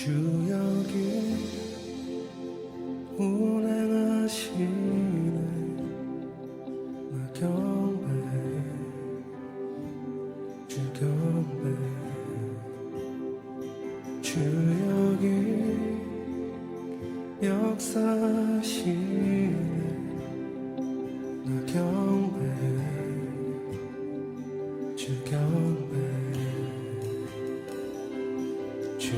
주 여기 운행하시네 나 경배해 주 경배해 주 여기 역사하시네 나 경배해 주 경배해 주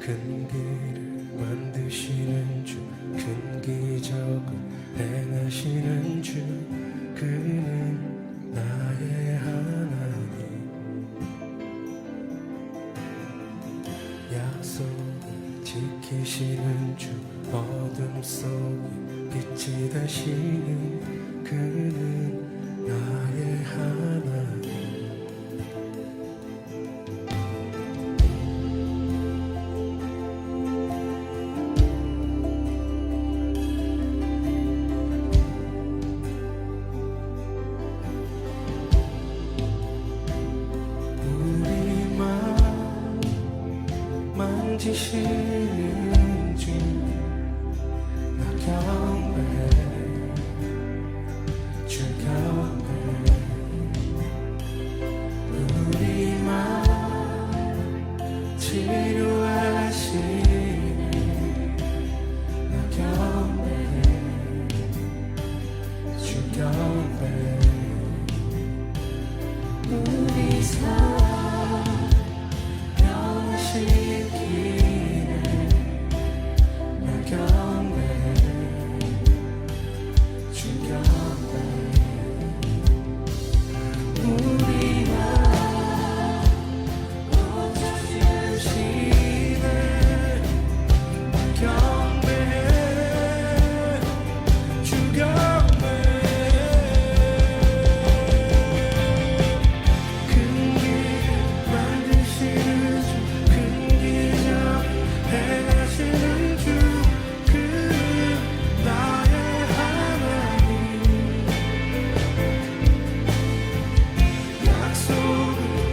큰 길을 만드시는 주 큰 기적을 행하시는 주 그는 나의 하나님 약속을 지키시는 주 어둠 속에 빛이 되시는 그는 나의 하나님 만지시는 주 나 경배해 주 경배해 우리 맘 치료하시네 나 경배해 주 경배해 우리 삶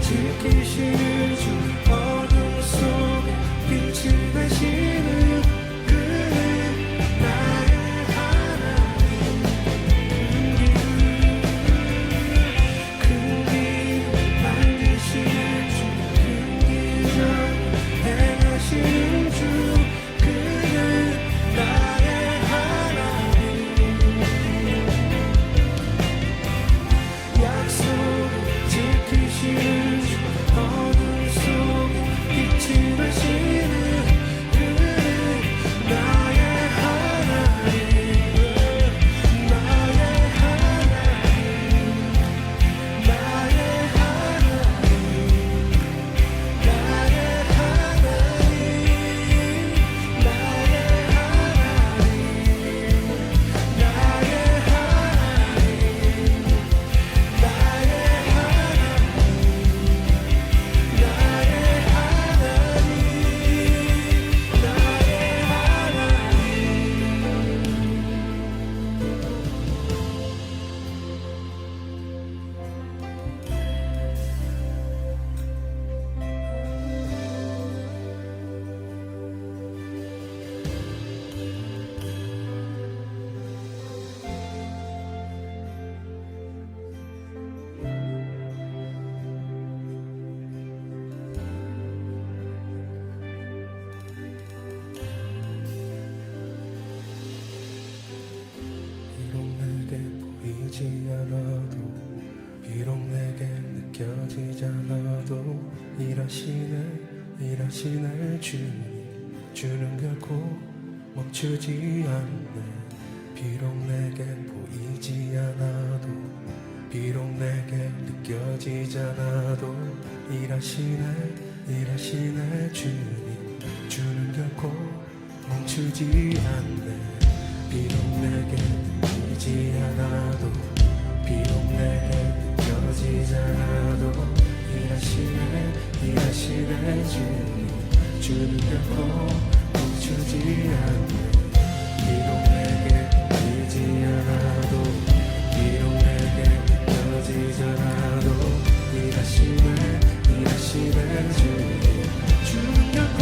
지키시는 주 어둠 속에 빛이 되시는 그는 나의 하나님 큰 길 만드시는 주 큰 기적 행하시는 주 그는 나의 하나님 약속을 지키시는 어둠 속에 빛이 되시는 그는 나의 하나님 나의 하나님 나의 하나님 나의 하나님 나의 하나님 나의 하나님 나의 보이지 않아도 비록 내게 느껴지지 않아도 일하시네 주님 주는 결코 멈추지 않네 비록 내게 보이지 않아도 비록 내게 느껴지지 않아도 일하시네 주님 주는 결코 멈추지 않네 비록 내게 보이지 않아도 비록 내게 느껴지지 않아도 일하시네 주는 결코 멈추지 않네 비록 내게 보이지 않아도 비록 내게 느껴지지 않아도 일하시네 주는 결코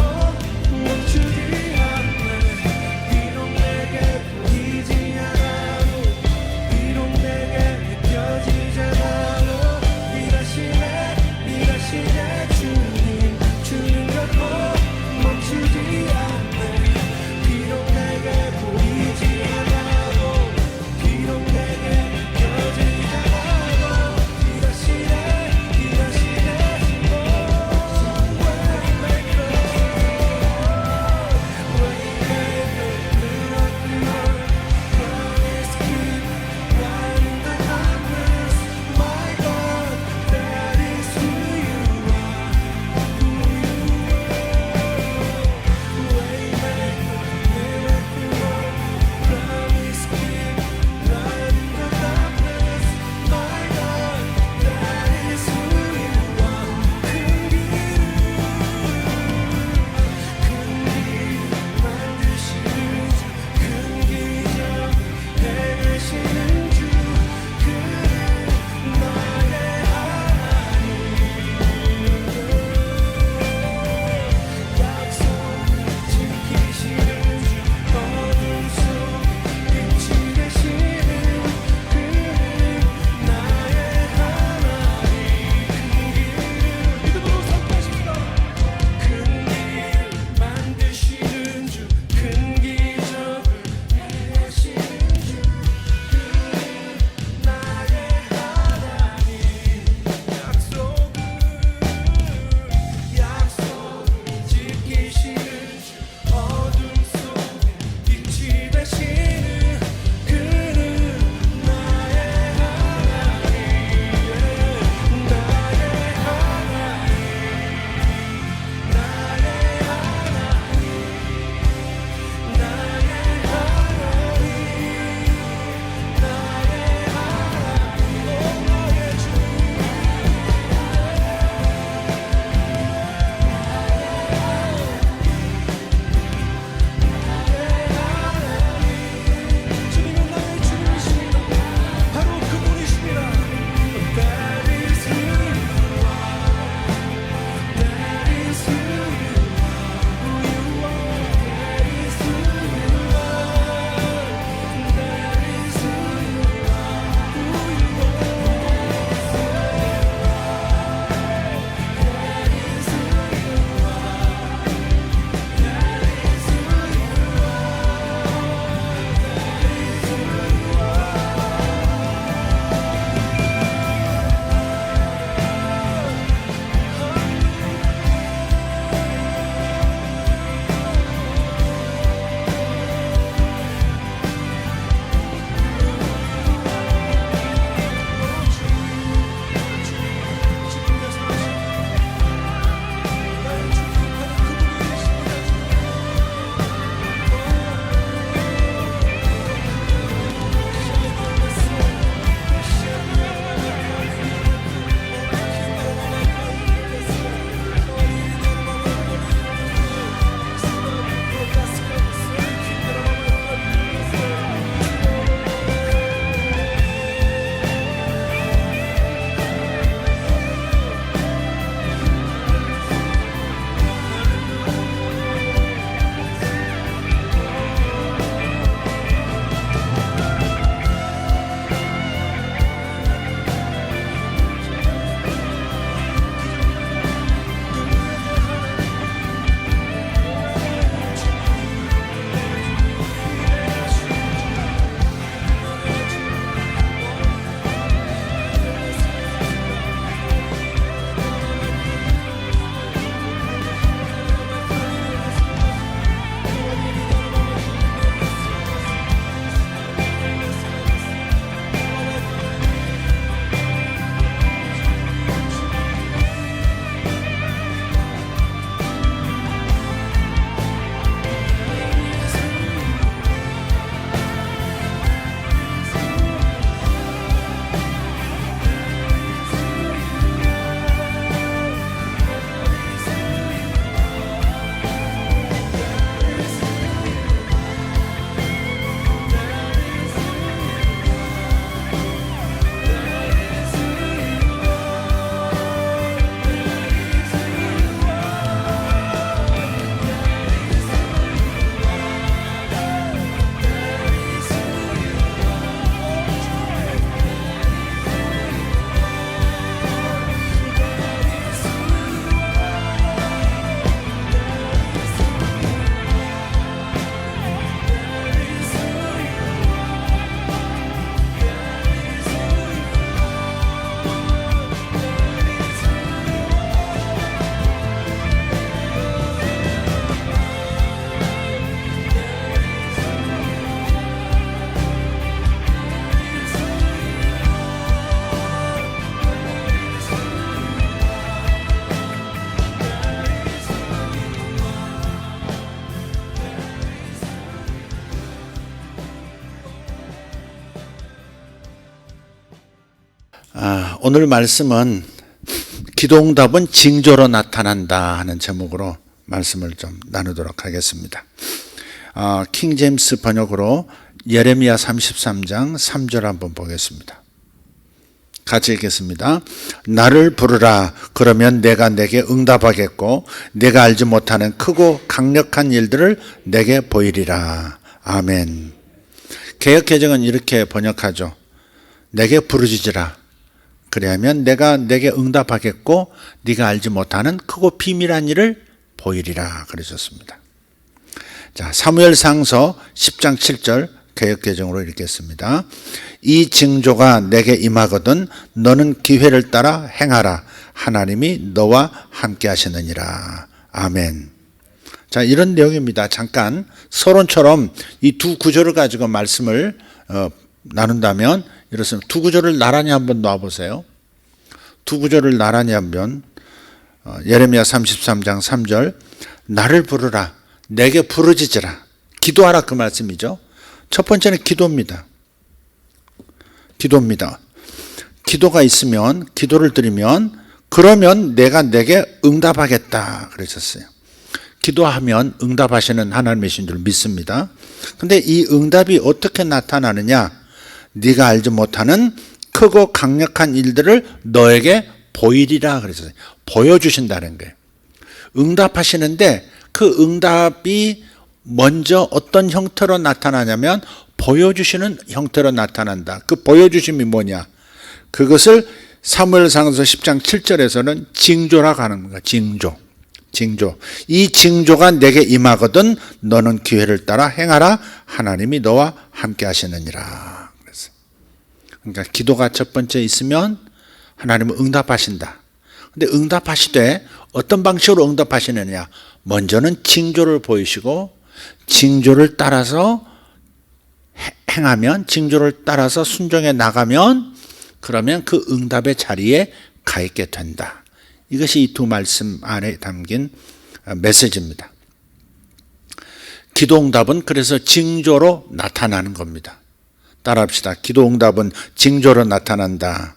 오늘 말씀은 기도응답은 징조로 나타난다 하는 제목으로 말씀을 좀 나누도록 하겠습니다. 킹제임스 번역으로 예레미야 33장 3절 한번 보겠습니다. 같이 읽겠습니다. 나를 부르라. 그러면 내가 내게 응답하겠고 내가 알지 못하는 크고 강력한 일들을 내게 보이리라. 아멘. 개역개정은 이렇게 번역하죠. 내게 부르짖으라. 그래야면 내가 내게 응답하겠고 네가 알지 못하는 크고 비밀한 일을 보이리라 그러셨습니다. 자, 사무엘상서 10장 7절 개역개정으로 읽겠습니다. 이 징조가 내게 임하거든 너는 기회를 따라 행하라. 하나님이 너와 함께 하시느니라. 아멘. 자, 이런 내용입니다. 잠깐 서론처럼 이 두 구절을 가지고 말씀을 나눈다면 이렇습니다. 두 구절을 나란히 한번 놔보세요. 두 구절을 나란히 한번 예레미야 33장 3절 나를 부르라. 내게 부르짖으라. 기도하라 그 말씀이죠. 첫 번째는 기도입니다. 기도입니다. 기도가 있으면 기도를 드리면 그러면 내가 내게 응답하겠다 그러셨어요. 기도하면 응답하시는 하나님이신 줄 믿습니다. 근데 이 응답이 어떻게 나타나느냐? 네가 알지 못하는 크고 강력한 일들을 너에게 보이리라 그랬어요. 보여주신다는 거예요. 응답하시는데 그 응답이 먼저 어떤 형태로 나타나냐면 보여주시는 형태로 나타난다. 그 보여주심이 뭐냐? 그것을 사무엘상서 10장 7절에서는 징조라고 하는 거야. 징조. 이 징조가 내게 임하거든 너는 기회를 따라 행하라. 하나님이 너와 함께 하시느니라. 그랬어요. 그러니까 기도가 첫 번째 있으면 하나님은 응답하신다. 근데 응답하시되 어떤 방식으로 응답하시느냐? 먼저는 징조를 보이시고 징조를 따라서 행하면 징조를 따라서 순종해 나가면 그러면 그 응답의 자리에 가 있게 된다. 이것이 이 두 말씀 안에 담긴 메시지입니다. 기도응답은 그래서 징조로 나타나는 겁니다. 따라합시다. 기도응답은 징조로 나타난다.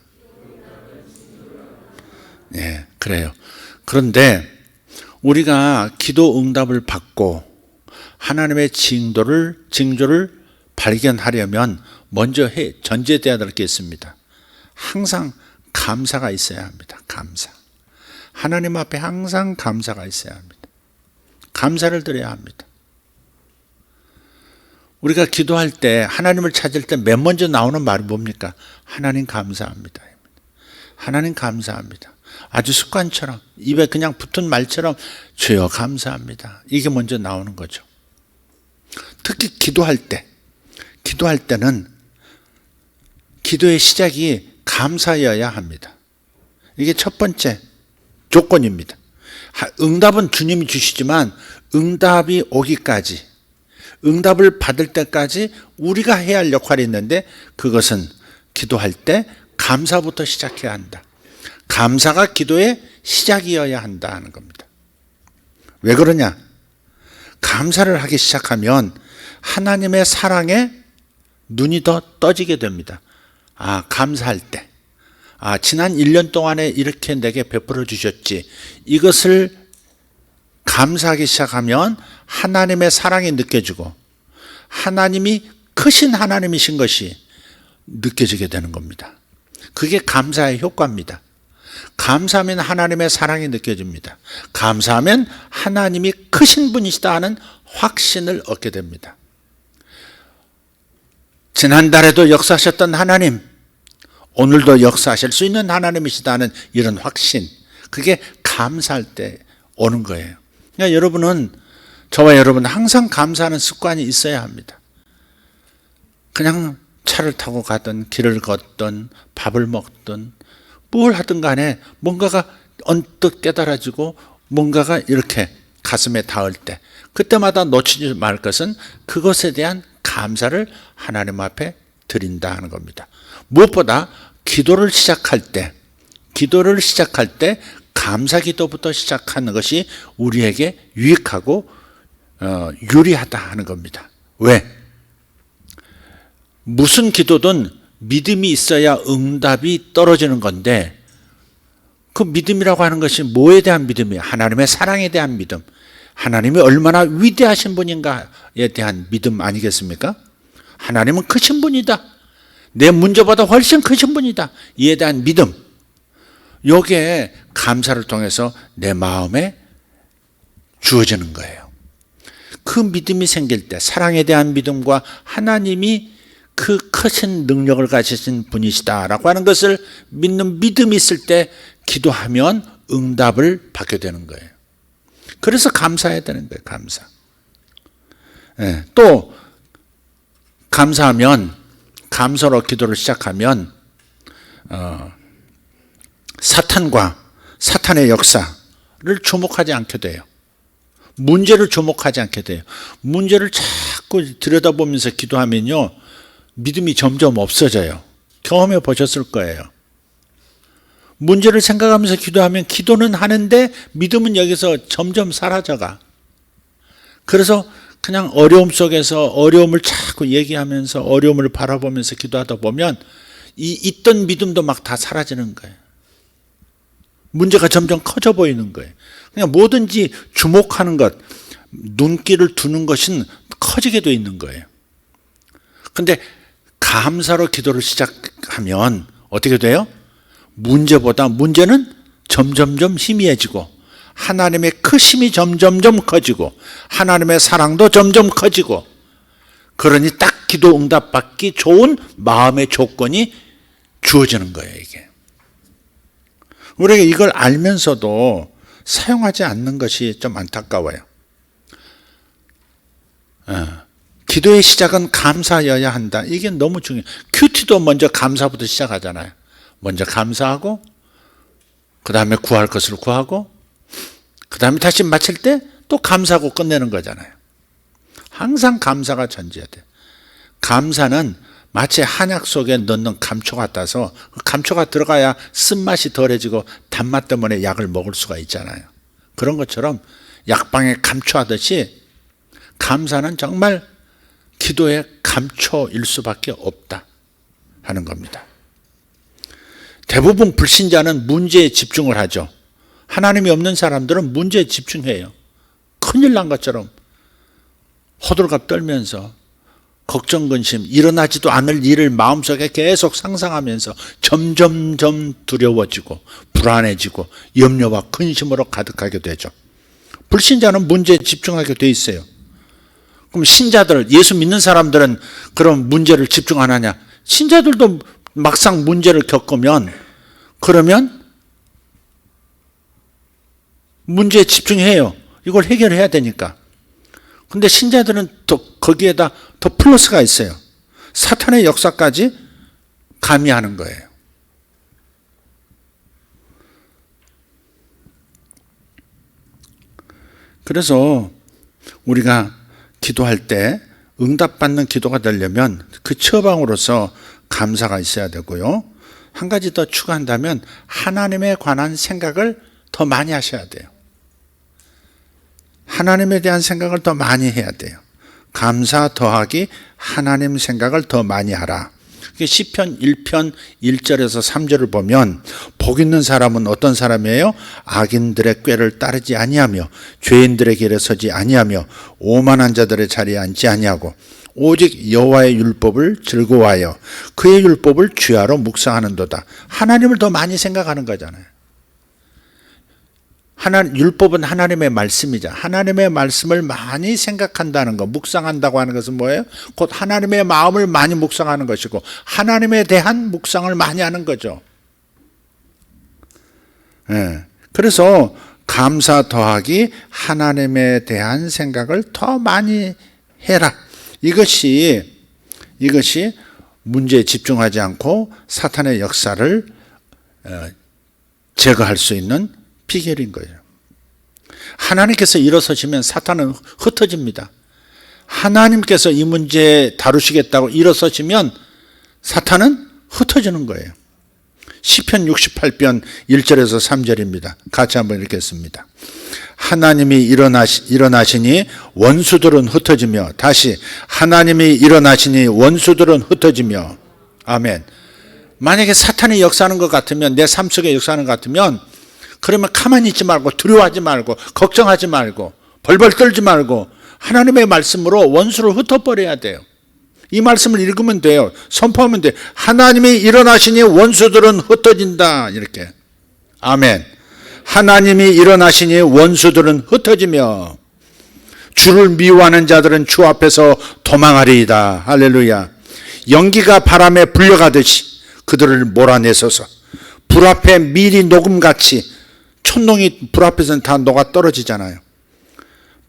네, 그래요. 그런데 우리가 기도응답을 받고 하나님의 징조를 발견하려면 먼저 전제되어야 될 게 있습니다. 항상 감사가 있어야 합니다. 감사. 하나님 앞에 항상 감사가 있어야 합니다. 감사를 드려야 합니다. 우리가 기도할 때 하나님을 찾을 때 맨 먼저 나오는 말이 뭡니까? 하나님 감사합니다. 하나님 감사합니다. 아주 습관처럼 입에 그냥 붙은 말처럼 주여 감사합니다. 이게 먼저 나오는 거죠. 특히 기도할 때는 기도의 시작이 감사여야 합니다. 이게 첫 번째 조건입니다. 응답은 주님이 주시지만 응답이 오기까지, 응답을 받을 때까지 우리가 해야 할 역할이 있는데 그것은 기도할 때 감사부터 시작해야 한다. 감사가 기도의 시작이어야 한다는 겁니다. 왜 그러냐? 감사를 하기 시작하면 하나님의 사랑에 눈이 더 떠지게 됩니다. 감사할 때. 지난 1년 동안에 이렇게 내게 베풀어 주셨지. 이것을 감사하기 시작하면 하나님의 사랑이 느껴지고 하나님이 크신 하나님이신 것이 느껴지게 되는 겁니다. 그게 감사의 효과입니다. 감사하면 하나님의 사랑이 느껴집니다. 감사하면 하나님이 크신 분이시다 하는 확신을 얻게 됩니다. 지난달에도 역사하셨던 하나님, 오늘도 역사하실 수 있는 하나님이시다는 이런 확신, 그게 감사할 때 오는 거예요. 그러니까 여러분은, 저와 여러분 항상 감사하는 습관이 있어야 합니다. 그냥 차를 타고 가든 길을 걷든 밥을 먹든 뭘 하든 간에 뭔가가 언뜻 깨달아지고 뭔가가 이렇게 가슴에 닿을 때 그때마다 놓치지 말 것은 그것에 대한 감사를 하나님 앞에 드린다 하는 겁니다. 무엇보다 기도를 시작할 때 감사 기도부터 시작하는 것이 우리에게 유익하고 유리하다 하는 겁니다. 왜? 무슨 기도든 믿음이 있어야 응답이 떨어지는 건데, 그 믿음이라고 하는 것이 뭐에 대한 믿음이에요? 하나님의 사랑에 대한 믿음, 하나님이 얼마나 위대하신 분인가에 대한 믿음 아니겠습니까? 하나님은 크신 분이다, 내 문제보다 훨씬 크신 분이다, 이에 대한 믿음, 이게 감사를 통해서 내 마음에 주어지는 거예요. 그 믿음이 생길 때, 사랑에 대한 믿음과 하나님이 그 크신 능력을 가지신 분이시다라고 하는 것을 믿는 믿음이 있을 때 기도하면 응답을 받게 되는 거예요. 그래서 감사해야 되는 거예요. 감사. 또 감사하면, 감사로 기도를 시작하면 사탄과 사탄의 역사를 주목하지 않게 돼요. 문제를 주목하지 않게 돼요. 문제를 자꾸 들여다보면서 기도하면요, 믿음이 점점 없어져요. 경험해 보셨을 거예요. 문제를 생각하면서 기도하면 기도는 하는데 믿음은 여기서 점점 사라져가. 그래서 그냥 어려움 속에서 어려움을 자꾸 얘기하면서 어려움을 바라보면서 기도하다 보면 있던 믿음도 막 다 사라지는 거예요. 문제가 점점 커져 보이는 거예요. 그냥 뭐든지 주목하는 것, 눈길을 두는 것은 커지게 돼 있는 거예요. 근데 감사로 기도를 시작하면 어떻게 돼요? 문제는 점점점 희미해지고, 하나님의 크심이 점점점 커지고, 하나님의 사랑도 점점 커지고, 그러니 딱 기도 응답 받기 좋은 마음의 조건이 주어지는 거예요, 이게. 우리가 이걸 알면서도 사용하지 않는 것이 좀 안타까워요. 기도의 시작은 감사여야 한다. 이게 너무 중요해요. 큐티도 먼저 감사부터 시작하잖아요. 먼저 감사하고, 그 다음에 구할 것을 구하고, 그 다음에 다시 마칠 때 또 감사하고 끝내는 거잖아요. 항상 감사가 전제해야 돼요. 감사는 마치 한약 속에 넣는 감초 같아서, 감초가 들어가야 쓴맛이 덜해지고 단맛 때문에 약을 먹을 수가 있잖아요. 그런 것처럼 약방에 감초하듯이 감사는 정말 기도의 감초일 수밖에 없다 하는 겁니다. 대부분 불신자는 문제에 집중을 하죠. 하나님이 없는 사람들은 문제에 집중해요. 큰일 난 것처럼 호들갑 떨면서 걱정, 근심, 일어나지도 않을 일을 마음속에 계속 상상하면서 점점점 두려워지고 불안해지고 염려와 근심으로 가득하게 되죠. 불신자는 문제에 집중하게 돼 있어요. 그럼 신자들, 예수 믿는 사람들은 그런 문제를 집중 안 하냐? 신자들도 막상 문제를 겪으면, 그러면 문제에 집중해요. 이걸 해결해야 되니까. 근데 신자들은 또 거기에다 더 플러스가 있어요. 사탄의 역사까지 가미하는 거예요. 그래서 우리가 기도할 때 응답받는 기도가 되려면 그 처방으로서 감사가 있어야 되고요. 한 가지 더 추가한다면 하나님에 관한 생각을 더 많이 하셔야 돼요. 하나님에 대한 생각을 더 많이 해야 돼요. 감사 더하기 하나님 생각을 더 많이 하라. 시편 1편 1절에서 3절을 보면, 복 있는 사람은 어떤 사람이에요? 악인들의 꾀를 따르지 아니하며 죄인들의 길에 서지 아니하며 오만한 자들의 자리에 앉지 아니하고 오직 여호와의 율법을 즐거워하여 그의 율법을 주야로 묵상하는도다. 하나님을 더 많이 생각하는 거잖아요. 율법은 하나님의 말씀이자, 하나님의 말씀을 많이 생각한다는 것, 묵상한다고 하는 것은 뭐예요? 곧 하나님의 마음을 많이 묵상하는 것이고, 하나님에 대한 묵상을 많이 하는 거죠. 그래서 감사 더하기 하나님에 대한 생각을 더 많이 해라. 이것이 문제에 집중하지 않고 사탄의 역사를 제거할 수 있는 비결인 거예요. 하나님께서 일어서시면 사탄은 흩어집니다. 하나님께서 이 문제 다루시겠다고 일어서시면 사탄은 흩어지는 거예요. 시편 68편 1절에서 3절입니다. 같이 한번 읽겠습니다. 하나님이 일어나시니 원수들은 흩어지며, 다시 하나님이 일어나시니 원수들은 흩어지며, 아멘. 만약에 사탄이 역사하는 것 같으면, 내 삶 속에 역사하는 것 같으면, 그러면 가만히 있지 말고, 두려워하지 말고, 걱정하지 말고, 벌벌 떨지 말고 하나님의 말씀으로 원수를 흩어버려야 돼요. 이 말씀을 읽으면 돼요. 선포하면 돼요. 하나님이 일어나시니 원수들은 흩어진다. 이렇게. 아멘. 하나님이 일어나시니 원수들은 흩어지며 주를 미워하는 자들은 주 앞에서 도망하리이다. 할렐루야. 연기가 바람에 불려가듯이 그들을 몰아내소서. 불 앞에 밀이 녹음같이, 촛농이 불 앞에서는 다 녹아 떨어지잖아요.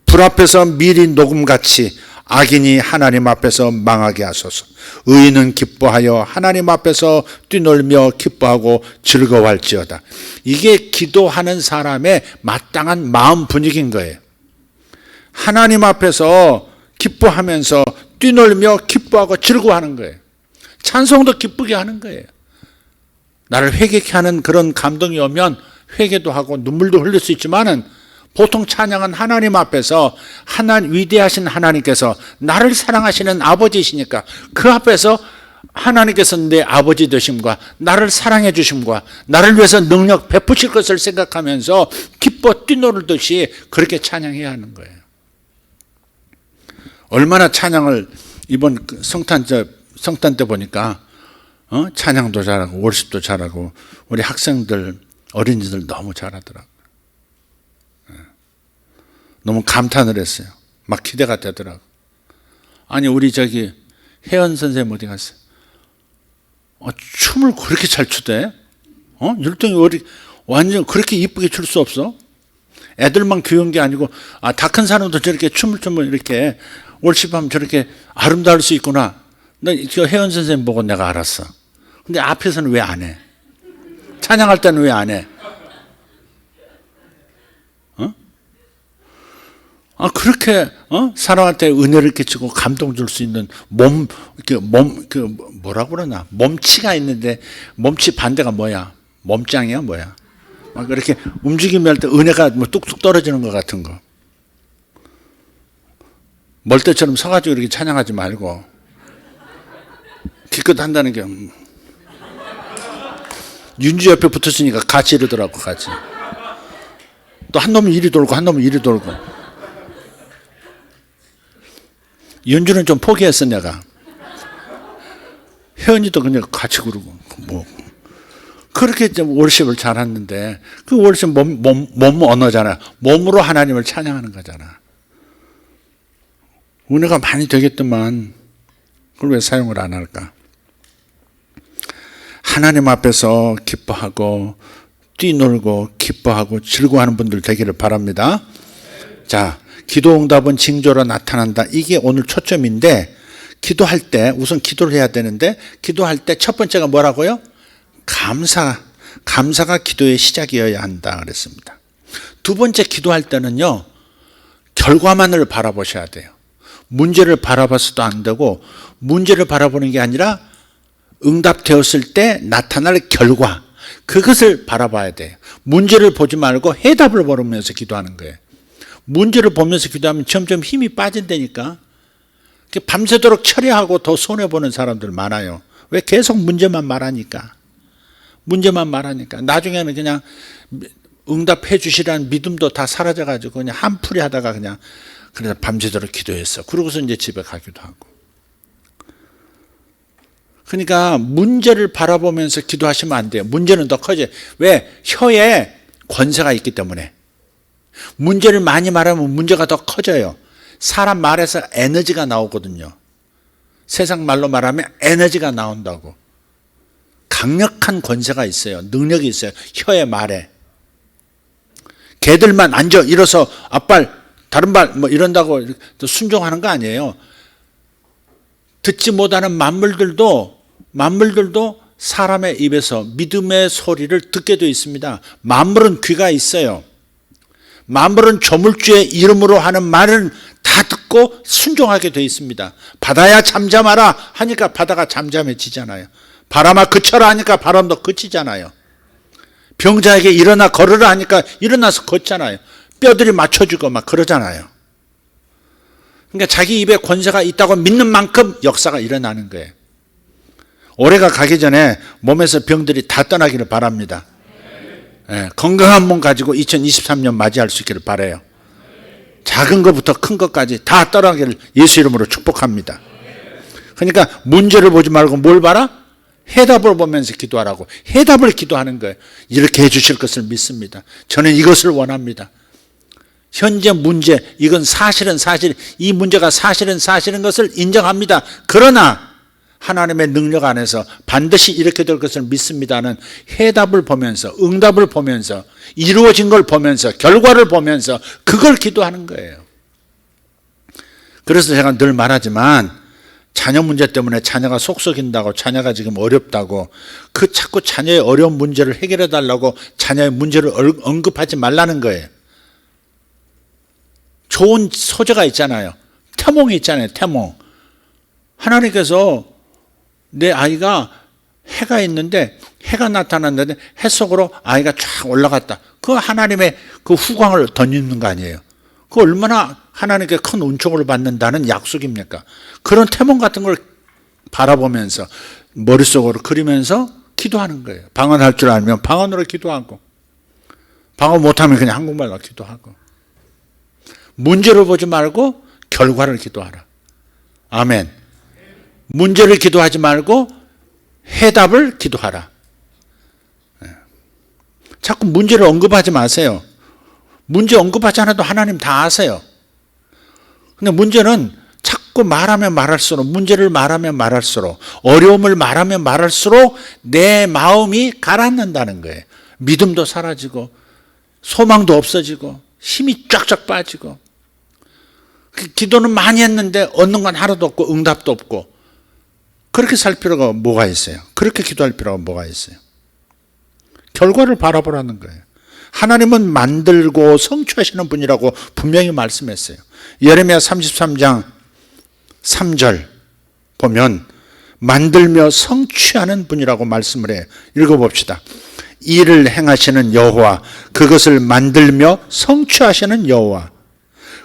불 앞에서 밀이 녹음같이 악인이 하나님 앞에서 망하게 하소서. 의인은 기뻐하여 하나님 앞에서 뛰놀며 기뻐하고 즐거워할지어다. 이게 기도하는 사람의 마땅한 마음 분위기인 거예요. 하나님 앞에서 기뻐하면서 뛰놀며 기뻐하고 즐거워하는 거예요. 찬송도 기쁘게 하는 거예요. 나를 회개케 하는 그런 감동이 오면 회개도 하고 눈물도 흘릴 수 있지만은, 보통 찬양은 하나님 앞에서 위대하신 하나님께서 나를 사랑하시는 아버지시니까 그 앞에서 하나님께서 내 아버지 되심과 나를 사랑해 주심과 나를 위해서 능력 베푸실 것을 생각하면서 기뻐 뛰노르듯이 그렇게 찬양해야 하는 거예요. 얼마나 찬양을 이번 성탄 때 보니까 찬양도 잘하고 월십도 잘하고 우리 학생들, 어린이들 너무 잘하더라고요. 너무 감탄을 했어요. 막 기대가 되더라고요. 아니, 우리 혜연 선생님 어디 갔어요? 춤을 그렇게 잘 추대? 율동이 완전 그렇게 이쁘게 출 수 없어? 애들만 귀여운 게 아니고, 다 큰 사람도 저렇게 춤을 추면 이렇게 월십하면 저렇게 아름다울 수 있구나. 혜연 선생님 보고 내가 알았어. 근데 앞에서는 왜 안 해? 찬양할 때는 왜 안 해? 그렇게, 사람한테 은혜를 끼치고 감동 줄 수 있는 뭐라고 그러나? 몸치가 있는데, 몸치 반대가 뭐야? 몸짱이야, 뭐야? 막 이렇게 움직이면 할 때 은혜가 뚝뚝 떨어지는 것 같은 거. 멀때처럼 서가지고 이렇게 찬양하지 말고, 기껏 한다는 게, 윤주 옆에 붙었으니까 같이 이러더라고, 같이. 또 한 놈은 이리 돌고, 한 놈은 이리 돌고. 연주는 좀 포기했어, 내가. 혜연이도 그냥 같이 그러고, 그렇게 월십을 잘했는데, 그 월십 몸 언어잖아. 몸으로 하나님을 찬양하는 거잖아. 은혜가 많이 되겠더만, 그걸 왜 사용을 안 할까? 하나님 앞에서 기뻐하고, 뛰놀고, 기뻐하고, 즐거워하는 분들 되기를 바랍니다. 자, 기도응답은 징조로 나타난다. 이게 오늘 초점인데, 기도할 때 우선 기도를 해야 되는데, 기도할 때 첫 번째가 뭐라고요? 감사가 기도의 시작이어야 한다 그랬습니다. 두 번째, 기도할 때는요, 결과만을 바라보셔야 돼요. 문제를 바라봐서도 안 되고, 문제를 바라보는 게 아니라 응답되었을 때 나타날 결과, 그것을 바라봐야 돼요. 문제를 보지 말고 해답을 보면서 기도하는 거예요. 문제를 보면서 기도하면 점점 힘이 빠진다니까. 밤새도록 처리하고 더 손해보는 사람들 많아요. 왜? 계속 문제만 말하니까. 나중에는 그냥 응답해 주시라는 믿음도 다 사라져가지고 그냥 한풀이 하다가 그래서 밤새도록 기도했어. 그러고서 이제 집에 가기도 하고. 그러니까 문제를 바라보면서 기도하시면 안 돼요. 문제는 더 커져요. 왜? 혀에 권세가 있기 때문에. 문제를 많이 말하면 문제가 더 커져요. 사람 말에서 에너지가 나오거든요. 세상 말로 말하면 에너지가 나온다고. 강력한 권세가 있어요. 능력이 있어요. 혀의 말에. 개들만 앉아 일어서 앞발, 다른 발 이런다고 순종하는 거 아니에요. 듣지 못하는 만물들도 사람의 입에서 믿음의 소리를 듣게 되어 있습니다. 만물은 귀가 있어요. 만물은 조물주의 이름으로 하는 말은 다 듣고 순종하게 되어 있습니다. 바다야 잠잠하라 하니까 바다가 잠잠해지잖아요. 바람아 그쳐라 하니까 바람도 그치잖아요. 병자에게 일어나 걸으라 하니까 일어나서 걷잖아요. 뼈들이 맞춰주고 막 그러잖아요. 그러니까 자기 입에 권세가 있다고 믿는 만큼 역사가 일어나는 거예요. 올해가 가기 전에 몸에서 병들이 다 떠나기를 바랍니다. 예, 건강한 몸 가지고 2023년 맞이할 수 있기를 바라요. 작은 것부터 큰 것까지 다 떠나기를 예수 이름으로 축복합니다. 그러니까 문제를 보지 말고 뭘 봐라? 해답을 보면서 기도하라고. 해답을 기도하는 거예요. 이렇게 해주실 것을 믿습니다. 저는 이것을 원합니다. 현재 문제, 이건 사실은 사실, 이 문제가 사실은 사실인 것을 인정합니다. 그러나 하나님의 능력 안에서 반드시 이렇게 될 것을 믿습니다는 해답을 보면서, 응답을 보면서, 이루어진 걸 보면서, 결과를 보면서 그걸 기도하는 거예요. 그래서 제가 늘 말하지만 자녀 문제 때문에 자녀가 속썩인다고, 자녀가 지금 어렵다고, 그 자꾸 자녀의 어려운 문제를 해결해 달라고 자녀의 문제를 언급하지 말라는 거예요. 좋은 소재가 있잖아요. 태몽이 있잖아요. 태몽. 하나님께서 내 아이가 해가 있는데 해가 나타났는데 해 속으로 아이가 쫙 올라갔다. 그 하나님의 그 후광을 덧입는 거 아니에요. 그 얼마나 하나님께 큰 은총을 받는다는 약속입니까? 그런 태몽 같은 걸 바라보면서 머릿속으로 그리면서 기도하는 거예요. 방언할 줄 알면 방언으로 기도하고, 방언 못하면 그냥 한국말로 기도하고, 문제를 보지 말고 결과를 기도하라. 아멘. 문제를 기도하지 말고 해답을 기도하라. 자꾸 문제를 언급하지 마세요. 문제 언급하지 않아도 하나님 다 아세요. 근데 문제는 자꾸 말하면 말할수록, 문제를 말하면 말할수록, 어려움을 말하면 말할수록 내 마음이 가라앉는다는 거예요. 믿음도 사라지고 소망도 없어지고 힘이 쫙쫙 빠지고, 기도는 많이 했는데 얻는 건 하나도 없고 응답도 없고, 그렇게 살 필요가 뭐가 있어요? 그렇게 기도할 필요가 뭐가 있어요? 결과를 바라보라는 거예요. 하나님은 만들고 성취하시는 분이라고 분명히 말씀했어요. 예레미야 33장 3절 보면 만들며 성취하는 분이라고 말씀을 해요. 읽어봅시다. 이를 행하시는 여호와, 그것을 만들며 성취하시는 여호와,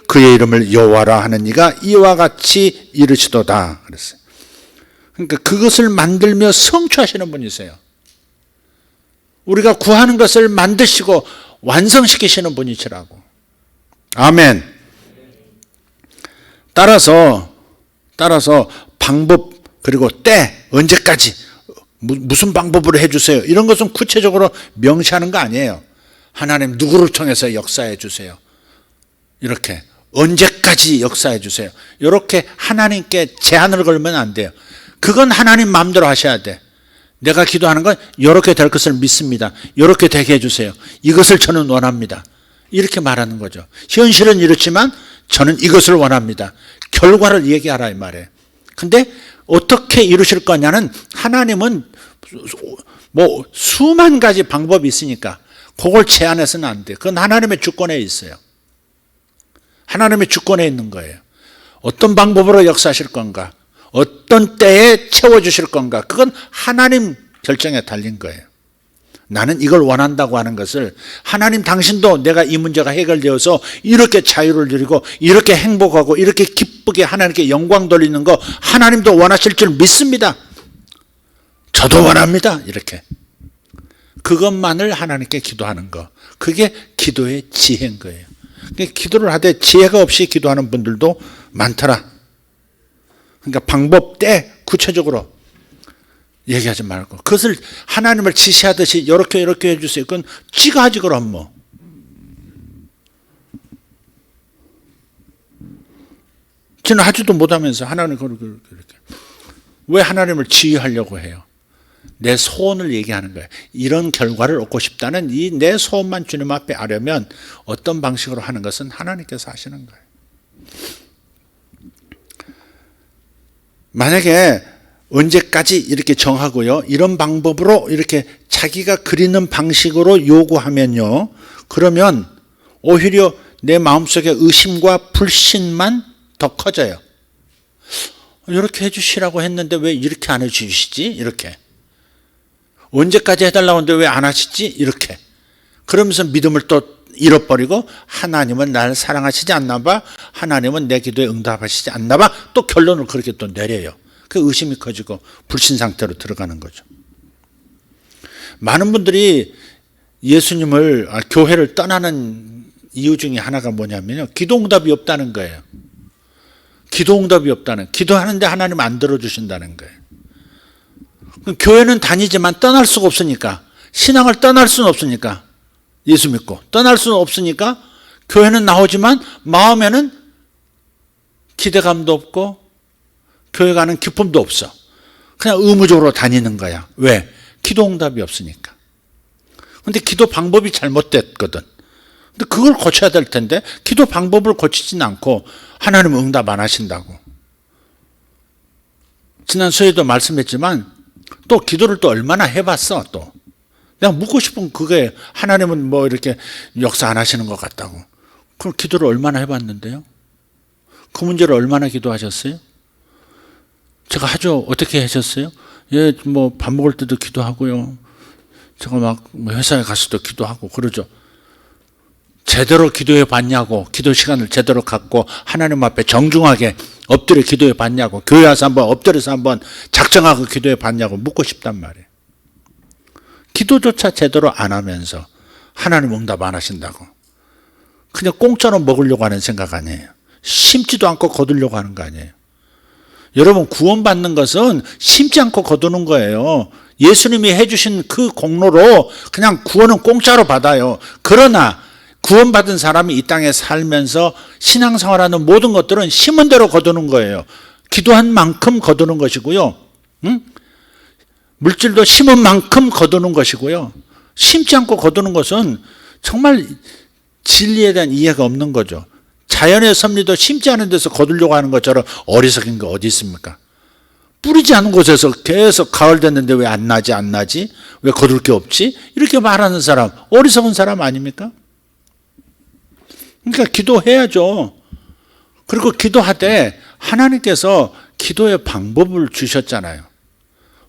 그의 이름을 여호와라 하는 이가 이와 같이 이르시도다 그랬어요. 그러니까 그것을 만들며 성취하시는 분이세요. 우리가 구하는 것을 만드시고 완성시키시는 분이시라고. 아멘. 따라서 방법, 그리고 때, 언제까지, 무슨 방법으로 해주세요, 이런 것은 구체적으로 명시하는 거 아니에요. 하나님 누구를 통해서 역사해 주세요, 이렇게 언제까지 역사해 주세요, 이렇게 하나님께 제한을 걸면 안 돼요. 그건 하나님 마음대로 하셔야 돼. 내가 기도하는 건 이렇게 될 것을 믿습니다, 이렇게 되게 해주세요, 이것을 저는 원합니다, 이렇게 말하는 거죠. 현실은 이렇지만 저는 이것을 원합니다, 결과를 얘기하라 이 말이에요. 근데 어떻게 이루실 거냐는, 하나님은 뭐 수만 가지 방법이 있으니까 그걸 제한해서는 안 돼요. 그건 하나님의 주권에 있어요. 하나님의 주권에 있는 거예요. 어떤 방법으로 역사하실 건가, 어떤 때에 채워주실 건가, 그건 하나님 결정에 달린 거예요. 나는 이걸 원한다고 하는 것을, 하나님 당신도 내가 이 문제가 해결되어서 이렇게 자유를 누리고 이렇게 행복하고 이렇게 기쁘게 하나님께 영광 돌리는 거 하나님도 원하실 줄 믿습니다, 저도 원합니다, 이렇게. 그것만을 하나님께 기도하는 거, 그게 기도의 지혜인 거예요. 기도를 하되 지혜가 없이 기도하는 분들도 많더라. 그러니까 방법, 때 구체적으로 얘기하지 말고, 그것을 하나님을 지시하듯이 이렇게 해주세요, 그건 지가 하지 그럼 뭐. 저는 하지도 못하면서 하나님 그렇게. 왜 하나님을 지휘하려고 해요? 내 소원을 얘기하는 거예요. 이런 결과를 얻고 싶다는 이 내 소원만 주님 앞에 하려면 어떤 방식으로 하는 것은 하나님께서 하시는 거예요. 만약에 언제까지 이렇게 정하고요, 이런 방법으로 이렇게 자기가 그리는 방식으로 요구하면요, 그러면 오히려 내 마음속에 의심과 불신만 더 커져요. 이렇게 해주시라고 했는데 왜 이렇게 안 해주시지, 이렇게. 언제까지 해달라고 하는데 왜 안 하시지, 이렇게. 그러면서 믿음을 또 잃어버리고, 하나님은 나를 사랑하시지 않나 봐, 하나님은 내 기도에 응답하시지 않나 봐, 또 결론을 그렇게 또 내려요. 그 의심이 커지고 불신 상태로 들어가는 거죠. 많은 분들이 예수님을 교회를 떠나는 이유 중에 하나가 뭐냐면요, 기도응답이 없다는 거예요. 기도응답이 없다는, 기도하는데 하나님 안 들어주신다는 거예요. 교회는 다니지만 떠날 수가 없으니까, 신앙을 떠날 수는 없으니까, 예수 믿고 떠날 수는 없으니까 교회는 나오지만 마음에는 기대감도 없고 교회 가는 기쁨도 없어. 그냥 의무적으로 다니는 거야. 왜? 기도응답이 없으니까. 근데 기도 방법이 잘못됐거든. 근데 그걸 고쳐야 될 텐데 기도 방법을 고치진 않고 하나님은 응답 안 하신다고. 지난 수요일도 말씀했지만 또 기도를 또 얼마나 해봤어. 또 내가 묻고 싶은 그게 하나님은 뭐 이렇게 역사 안 하시는 것 같다고. 그럼 기도를 얼마나 해봤는데요? 그 문제를 얼마나 기도하셨어요? 제가 하죠. 어떻게 하셨어요? 예, 뭐 밥 먹을 때도 기도하고요. 제가 막 회사에 가서도 기도하고 그러죠. 제대로 기도해 봤냐고, 기도 시간을 제대로 갖고 하나님 앞에 정중하게 엎드려 기도해 봤냐고, 교회 와서 한번 엎드려서 한번 작정하고 기도해 봤냐고 묻고 싶단 말이에요. 기도조차 제대로 안 하면서 하나님 응답 안 하신다고. 그냥 공짜로 먹으려고 하는 생각 아니에요. 심지도 않고 거두려고 하는 거 아니에요. 여러분, 구원받는 것은 심지 않고 거두는 거예요. 예수님이 해주신 그 공로로 그냥 구원은 공짜로 받아요. 그러나 구원받은 사람이 이 땅에 살면서 신앙생활하는 모든 것들은 심은 대로 거두는 거예요. 기도한 만큼 거두는 것이고요. 물질도 심은 만큼 거두는 것이고요. 심지 않고 거두는 것은 정말 진리에 대한 이해가 없는 거죠. 자연의 섭리도 심지 않은 데서 거두려고 하는 것처럼 어리석은 거 어디 있습니까? 뿌리지 않은 곳에서 계속 가을 됐는데 왜 안 나지? 왜 거둘 게 없지? 이렇게 말하는 사람, 어리석은 사람 아닙니까? 그러니까 기도해야죠. 그리고 기도하되 하나님께서 기도의 방법을 주셨잖아요.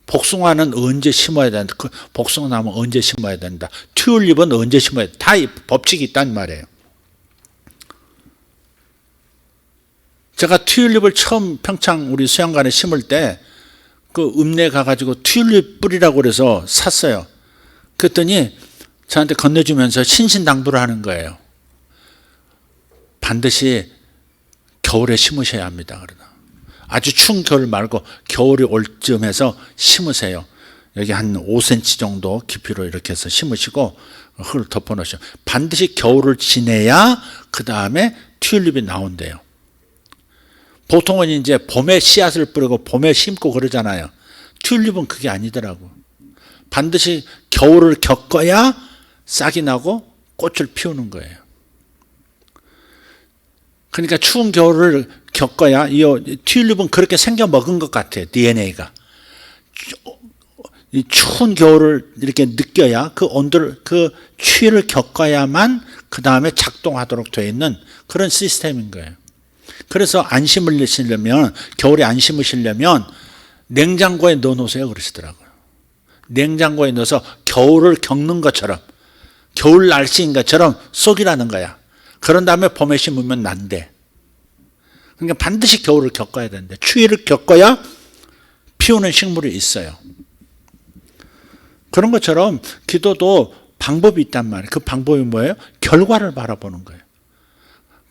복숭아는 언제 심어야 된다. 복숭아나무 언제 심어야 된다. 튤립은 언제 심어야 된다. 다 법칙이 있단 말이에요. 제가 튤립을 처음 평창 우리 수양관에 심을 때 그 읍내 가가지고 튤립 뿌리라고 그래서 샀어요. 그랬더니 저한테 건네주면서 신신당부를 하는 거예요. 반드시 겨울에 심으셔야 합니다. 그러다. 아주 추운 겨울 말고 겨울이 올 즈음에서 심으세요. 여기 한 5cm 정도 깊이로 이렇게 해서 심으시고 흙을 덮어 놓으셔. 반드시 겨울을 지내야 그 다음에 튤립이 나온대요. 보통은 이제 봄에 씨앗을 뿌리고 봄에 심고 그러잖아요. 튤립은 그게 아니더라고. 반드시 겨울을 겪어야 싹이 나고 꽃을 피우는 거예요. 그러니까 추운 겨울을 겪어야 이 튤립은 그렇게 생겨 먹은 것 같아요. DNA가. 이 추운 겨울을 이렇게 느껴야 그 온도를, 그 추위를 겪어야만 그 다음에 작동하도록 되어 있는 그런 시스템인 거예요. 그래서 안 심으시려면, 겨울에 안 심으시려면 냉장고에 넣어 놓으세요 그러시더라고요. 냉장고에 넣어서 겨울을 겪는 것처럼, 겨울 날씨인 것처럼 속이라는 거야. 그런 다음에 봄에 심으면 난대. 그러니까 반드시 겨울을 겪어야 되는데, 추위를 겪어야 피우는 식물이 있어요. 그런 것처럼 기도도 방법이 있단 말이에요. 그 방법이 뭐예요? 결과를 바라보는 거예요.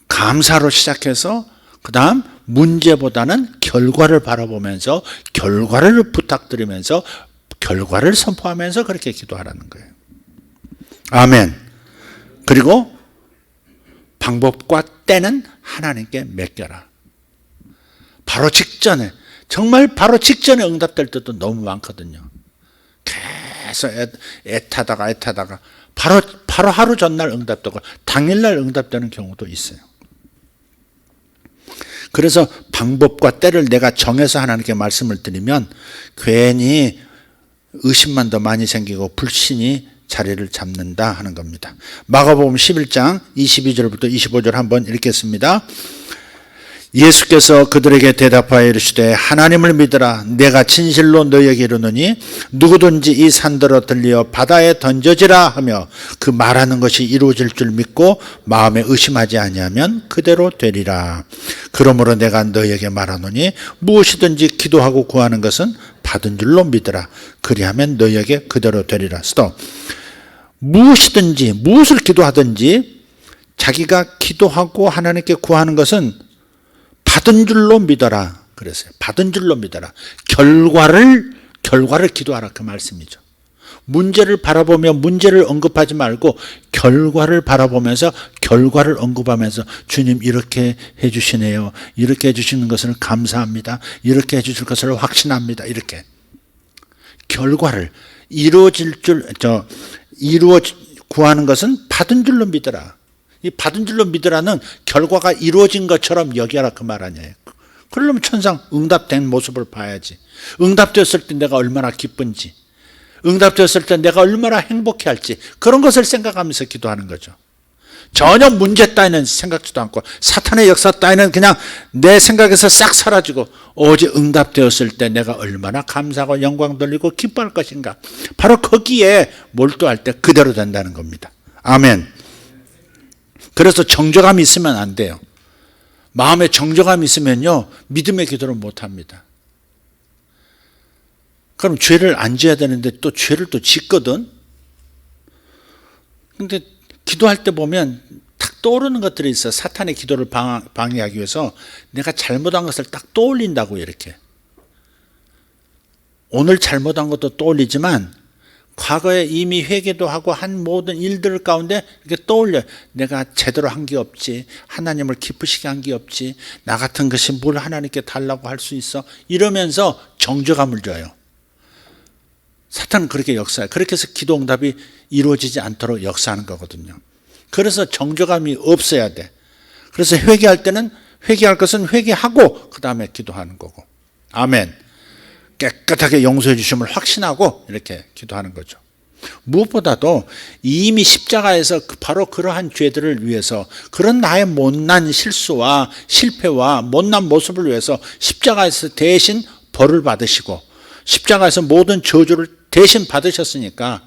감사로 시작해서 그 다음 문제보다는 결과를 바라보면서 결과를 부탁드리면서 결과를 선포하면서 그렇게 기도하라는 거예요. 아멘. 그리고 방법과 때는 하나님께 맡겨라. 바로 직전에, 정말 바로 직전에 응답될 때도 너무 많거든요. 계속 애타다가 바로 하루 전날 응답되고 당일날 응답되는 경우도 있어요. 그래서 방법과 때를 내가 정해서 하나님께 말씀을 드리면 괜히 의심만 더 많이 생기고 불신이 자리를 잡는다 하는 겁니다. 마가복음 11장 22절부터 25절 한번 읽겠습니다. 예수께서 그들에게 대답하여 이르시되 하나님을 믿으라. 내가 진실로 너희에게 이르노니 누구든지 이 산더러 들려 바다에 던져지라 하며 그 말하는 것이 이루어질 줄 믿고 마음에 의심하지 아니하면 그대로 되리라. 그러므로 내가 너희에게 말하노니 무엇이든지 기도하고 구하는 것은 받은 줄로 믿으라. 그리하면 너희에게 그대로 되리라. 스톱. 무엇이든지 무엇을 기도하든지 자기가 기도하고 하나님께 구하는 것은 받은 줄로 믿어라. 그랬어요. 받은 줄로 믿어라. 결과를 기도하라. 그 말씀이죠. 문제를 바라보며 문제를 언급하지 말고 결과를 바라보면서 결과를 언급하면서 주님 이렇게 해주시네요. 이렇게 해주시는 것을 감사합니다. 이렇게 해주실 것을 확신합니다. 이렇게 결과를 구하는 것은 받은 줄로 믿어라. 이 받은 줄로 믿으라는 결과가 이루어진 것처럼 여겨라 그 말 아니에요. 그러려면 천상 응답된 모습을 봐야지. 응답되었을 때 내가 얼마나 기쁜지, 응답되었을 때 내가 얼마나 행복해할지 그런 것을 생각하면서 기도하는 거죠. 전혀 문제 따위는 생각지도 않고 사탄의 역사 따위는 그냥 내 생각에서 싹 사라지고 오직 응답되었을 때 내가 얼마나 감사하고 영광 돌리고 기뻐할 것인가. 바로 거기에 몰두할 때 그대로 된다는 겁니다. 아멘. 그래서 정죄감이 있으면 안 돼요. 마음에 정죄감이 있으면요 믿음의 기도를 못합니다. 그럼 죄를 안 지어야 되는데 또 죄를 또 짓거든. 근데 기도할 때 보면 딱 떠오르는 것들이 있어. 사탄의 기도를 방해하기 위해서 내가 잘못한 것을 딱 떠올린다고. 이렇게 오늘 잘못한 것도 떠올리지만 과거에 이미 회개도 하고 한 모든 일들 가운데 이렇게 떠올려. 내가 제대로 한 게 없지, 하나님을 기쁘시게 한 게 없지, 나 같은 것이 뭘 하나님께 달라고 할 수 있어, 이러면서 정죄감을 줘요. 사탄은 그렇게 역사해요. 그렇게 해서 기도 응답이 이루어지지 않도록 역사하는 거거든요. 그래서 정죄감이 없어야 돼. 그래서 회개할 때는 회개할 것은 회개하고 그 다음에 기도하는 거고. 아멘. 깨끗하게 용서해 주심을 확신하고 이렇게 기도하는 거죠. 무엇보다도 이미 십자가에서 바로 그러한 죄들을 위해서, 그런 나의 못난 실수와 실패와 못난 모습을 위해서 십자가에서 대신 벌을 받으시고 십자가에서 모든 저주를 대신 받으셨으니까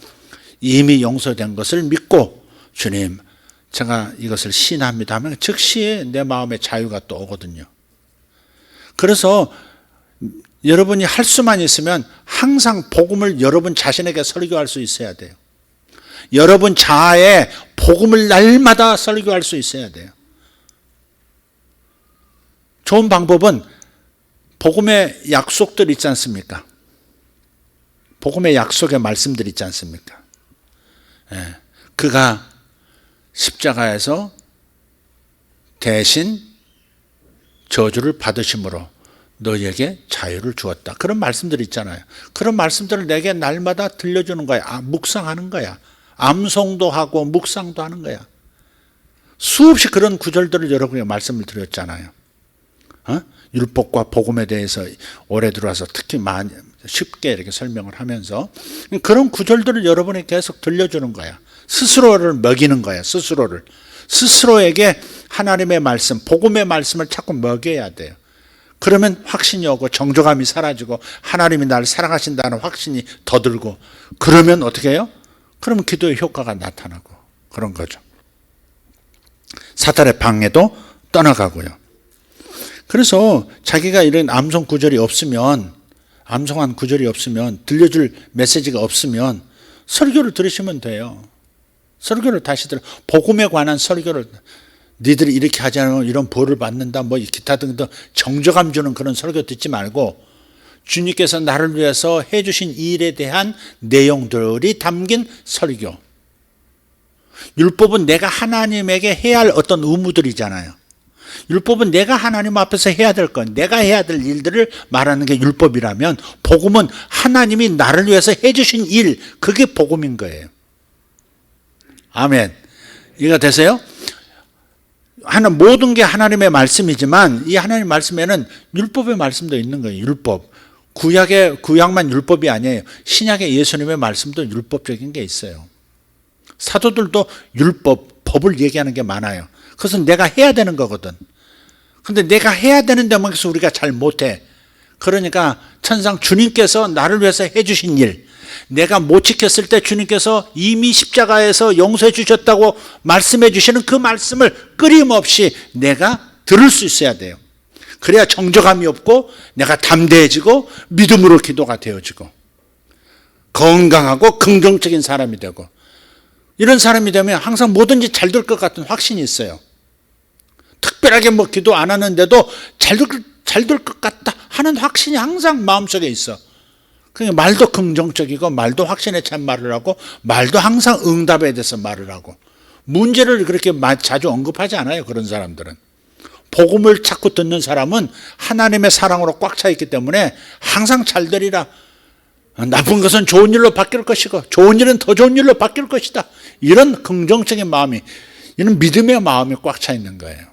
이미 용서된 것을 믿고 주님 제가 이것을 신합니다 하면 즉시 내 마음에 자유가 또 오거든요. 그래서 여러분이 할 수만 있으면 항상 복음을 여러분 자신에게 설교할 수 있어야 돼요. 여러분 자아에 복음을 날마다 설교할 수 있어야 돼요. 좋은 방법은 복음의 약속들 있지 않습니까? 복음의 약속의 말씀들 있지 않습니까? 그가 십자가에서 대신 저주를 받으심으로 너희에게 자유를 주었다. 그런 말씀들 있잖아요. 그런 말씀들을 내게 날마다 들려주는 거야. 묵상하는 거야. 암송도 하고 묵상도 하는 거야. 수없이 그런 구절들을 여러분에게 말씀을 드렸잖아요. 율법과 복음에 대해서 올해 들어와서 특히 쉽게 이렇게 설명을 하면서 그런 구절들을 여러분에게 계속 들려주는 거야. 스스로를 먹이는 거야. 스스로에게 하나님의 말씀, 복음의 말씀을 자꾸 먹여야 돼요. 그러면 확신이 오고 정죄감이 사라지고 하나님이 나를 사랑하신다는 확신이 더 들고, 그러면 어떻게 해요? 그러면 기도의 효과가 나타나고 그런 거죠. 사탄의 방해도 떠나가고요. 그래서 자기가 이런 암송한 구절이 없으면, 들려줄 메시지가 없으면 설교를 들으시면 돼요. 설교를 다시 복음에 관한 설교를, 니들이 이렇게 하지 않으면 이런 벌을 받는다, 기타 등등 정죄감 주는 그런 설교 듣지 말고 주님께서 나를 위해서 해주신 일에 대한 내용들이 담긴 설교. 율법은 내가 하나님에게 해야 할 어떤 의무들이잖아요. 율법은 내가 하나님 앞에서 해야 될 것, 내가 해야 될 일들을 말하는 게 율법이라면, 복음은 하나님이 나를 위해서 해주신 일, 그게 복음인 거예요. 아멘. 이해가 되세요? 모든 게 하나님의 말씀이지만 이 하나님의 말씀에는 율법의 말씀도 있는 거예요. 율법. 구약만 율법이 아니에요. 신약의 예수님의 말씀도 율법적인 게 있어요. 사도들도 율법, 법을 얘기하는 게 많아요. 그것은 내가 해야 되는 거거든. 근데 내가 해야 되는 데만서 우리가 잘 못해. 그러니까 천상 주님께서 나를 위해서 해주신 일, 내가 못 지켰을 때 주님께서 이미 십자가에서 용서해 주셨다고 말씀해 주시는 그 말씀을 끊임없이 내가 들을 수 있어야 돼요. 그래야 정죄감이 없고 내가 담대해지고 믿음으로 기도가 되어지고 건강하고 긍정적인 사람이 되고, 이런 사람이 되면 항상 뭐든지 잘 될 것 같은 확신이 있어요. 특별하게 뭐 기도 안 하는데도 잘 될 것 같다 하는 확신이 항상 마음속에 있어. 그러니까 말도 긍정적이고 말도 확신에 찬 말을 하고 말도 항상 응답에 대해서 말을 하고, 문제를 그렇게 자주 언급하지 않아요. 그런 사람들은. 복음을 자꾸 듣는 사람은 하나님의 사랑으로 꽉 차 있기 때문에 항상 잘 되리라, 나쁜 것은 좋은 일로 바뀔 것이고 좋은 일은 더 좋은 일로 바뀔 것이다, 이런 긍정적인 마음이, 이런 믿음의 마음이 꽉 차 있는 거예요.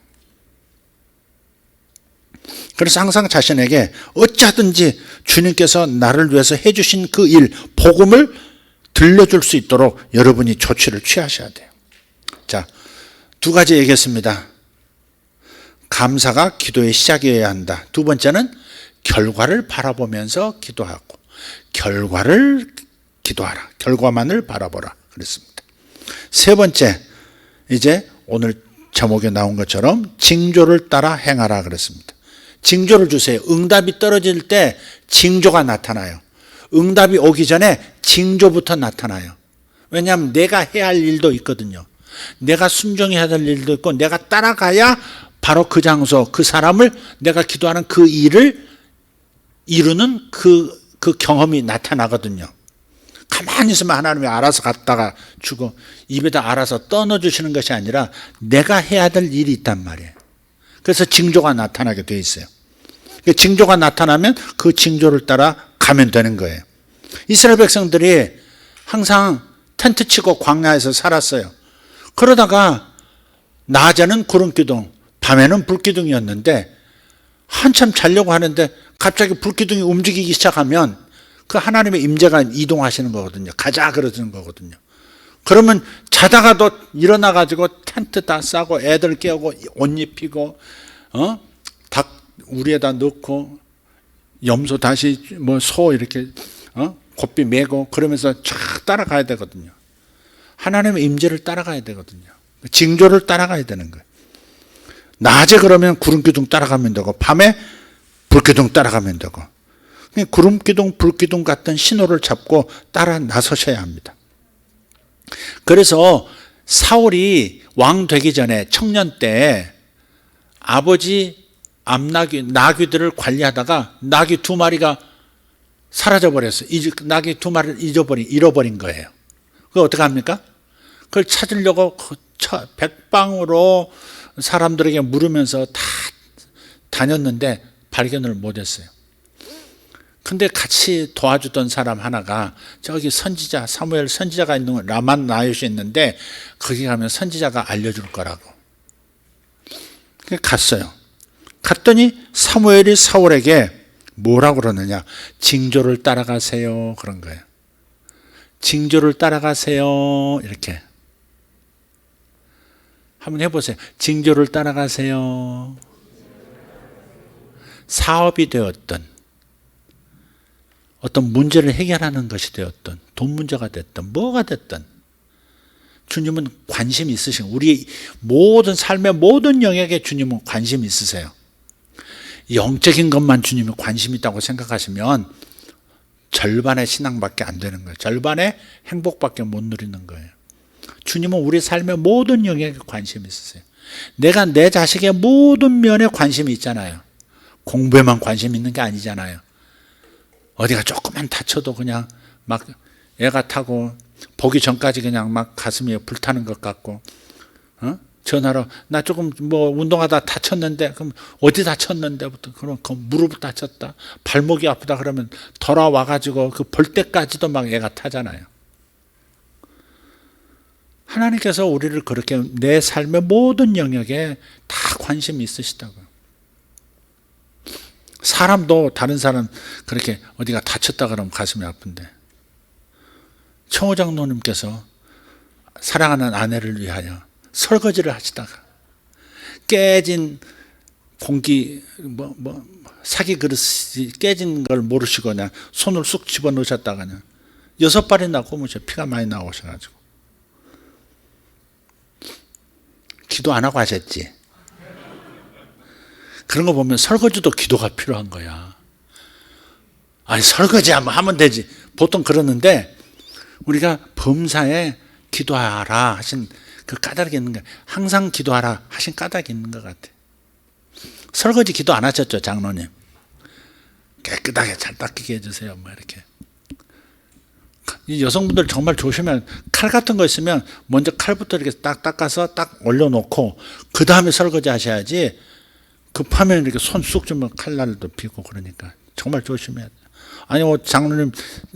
그래서 항상 자신에게 어찌하든지 주님께서 나를 위해서 해주신 그 일, 복음을 들려줄 수 있도록 여러분이 조치를 취하셔야 돼요. 자, 두 가지 얘기했습니다. 감사가 기도의 시작이어야 한다. 두 번째는 결과를 바라보면서 기도하고, 결과를 기도하라. 결과만을 바라보라 그랬습니다. 세 번째, 이제 오늘 제목에 나온 것처럼 징조를 따라 행하라 그랬습니다. 징조를 주세요. 응답이 떨어질 때 징조가 나타나요. 응답이 오기 전에 징조부터 나타나요. 왜냐하면 내가 해야 할 일도 있거든요. 내가 순종해야 될 일도 있고, 내가 따라가야 바로 그 장소, 그 사람을, 내가 기도하는 그 일을 이루는 그 경험이 나타나거든요. 가만히 있으면 하나님이 알아서 갖다가 주고 입에다 알아서 떠넣어주시는 것이 아니라 내가 해야 될 일이 있단 말이에요. 그래서 징조가 나타나게 돼 있어요. 징조가 나타나면 그 징조를 따라 가면 되는 거예요. 이스라엘 백성들이 항상 텐트 치고 광야에서 살았어요. 그러다가 낮에는 구름기둥, 밤에는 불기둥이었는데 한참 자려고 하는데 갑자기 불기둥이 움직이기 시작하면 그 하나님의 임재가 이동하시는 거거든요. 가자 그러는 거거든요. 그러면 자다가도 일어나가지고 텐트 다 싸고 애들 깨우고 옷 입히고 닭 우리에다 넣고 염소 다시 뭐 소 이렇게 곱비 메고 그러면서 쫙 따라가야 되거든요. 하나님의 임재를 따라가야 되거든요. 징조를 따라가야 되는 거예요. 낮에 그러면 구름기둥 따라가면 되고 밤에 불기둥 따라가면 되고, 구름기둥 불기둥 같은 신호를 잡고 따라 나서셔야 합니다. 그래서 사울이 왕 되기 전에 청년 때 아버지 나귀들을 관리하다가 나귀 2마리가 사라져 버렸어요. 나귀 2마리를 잃어버린 거예요. 그거 어떻게 합니까? 그걸 찾으려고 백방으로 사람들에게 물으면서 다 다녔는데 발견을 못했어요. 근데 같이 도와주던 사람 하나가 저기 선지자 사무엘 선지자가 있는 라만 나요시 있는데 거기 가면 선지자가 알려줄 거라고. 갔어요. 갔더니 사무엘이 사울에게 뭐라고 그러느냐, 징조를 따라가세요 그런 거예요. 징조를 따라가세요 이렇게 한번 해보세요. 징조를 따라가세요. 사업이 되었던, 어떤 문제를 해결하는 것이 되었던, 돈 문제가 됐든 뭐가 됐든 주님은 관심이 있으신, 우리 모든 삶의 모든 영역에 주님은 관심이 있으세요. 영적인 것만 주님이 관심이 있다고 생각하시면 절반의 신앙밖에 안 되는 거예요. 절반의 행복밖에 못 누리는 거예요. 주님은 우리 삶의 모든 영역에 관심이 있으세요. 내가 내 자식의 모든 면에 관심이 있잖아요. 공부에만 관심 있는 게 아니잖아요. 어디가 조금만 다쳐도 그냥 막 애가 타고 보기 전까지 그냥 막 가슴이 불타는 것 같고, 전화로 나 조금 뭐 운동하다 다쳤는데, 그럼 어디 다쳤는데부터, 그럼 그 무릎 다쳤다, 발목이 아프다 그러면 돌아와가지고 그 볼 때까지도 막 애가 타잖아요. 하나님께서 우리를 그렇게 내 삶의 모든 영역에 다 관심이 있으시다고요. 사람도 다른 사람 그렇게 어디가 다쳤다 그러면 가슴이 아픈데, 청호장로님께서 사랑하는 아내를 위하여 설거지를 하시다가 깨진 공기 사기 그릇이 깨진 걸 모르시고 그냥 손을 쑥 집어넣으셨다가 그냥 6발이나 꼽으셔. 피가 많이 나오셔가지고. 기도 안 하고 하셨지. 그런 거 보면 설거지도 기도가 필요한 거야. 아니 설거지 하면 되지. 보통 그러는데 우리가 범사에 기도하라 하신 그 까닭이 있는 거야. 항상 기도하라 하신 까닭이 있는 것 같아. 설거지 기도 안 하셨죠, 장로님? 깨끗하게 잘 닦이게 해주세요. 이렇게. 이 여성분들 정말 조심해야, 칼 같은 거 있으면 먼저 칼부터 이렇게 딱 닦아서 딱 올려놓고 그 다음에 설거지 하셔야지. 급하면 이렇게 손 쑥 주면 칼날도 비고 그러니까 정말 조심해야 돼. 아니 장로님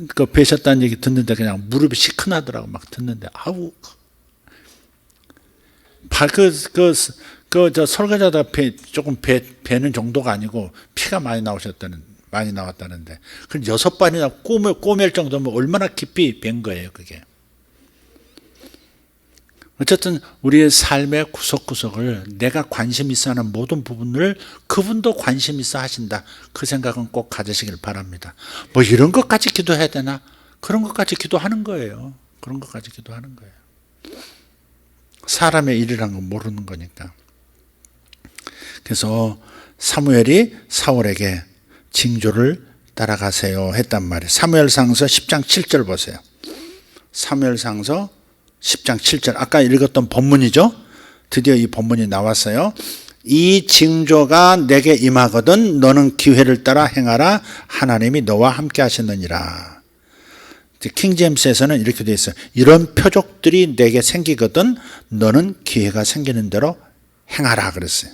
그 뵈셨다는 얘기 듣는데 그냥 무릎이 시큰하더라고. 막 듣는데 아우 저 설거지하다 조금 베는 정도가 아니고 피가 많이 나왔다는데 그 6발이나 꼬맬 정도면 얼마나 깊이 벤 거예요, 그게. 어쨌든 우리의 삶의 구석구석을 내가 관심 있어 하는 모든 부분을 그분도 관심 있어 하신다. 그 생각은 꼭 가지시길 바랍니다. 이런 것까지 기도해야 되나? 그런 것까지 기도하는 거예요. 그런 것까지 기도하는 거예요. 사람의 일이란 건 모르는 거니까. 그래서 사무엘이 사울에게 징조를 따라가세요 했단 말이에요. 사무엘상서 10장 7절 보세요. 사무엘상서 10장 7절 아까 읽었던 본문이죠. 드디어 이 본문이 나왔어요. 이 징조가 내게 임하거든 너는 기회를 따라 행하라. 하나님이 너와 함께 하시느니라. 킹제임스에서는 이렇게 되어 있어요. 이런 표적들이 내게 생기거든 너는 기회가 생기는 대로 행하라 그랬어요.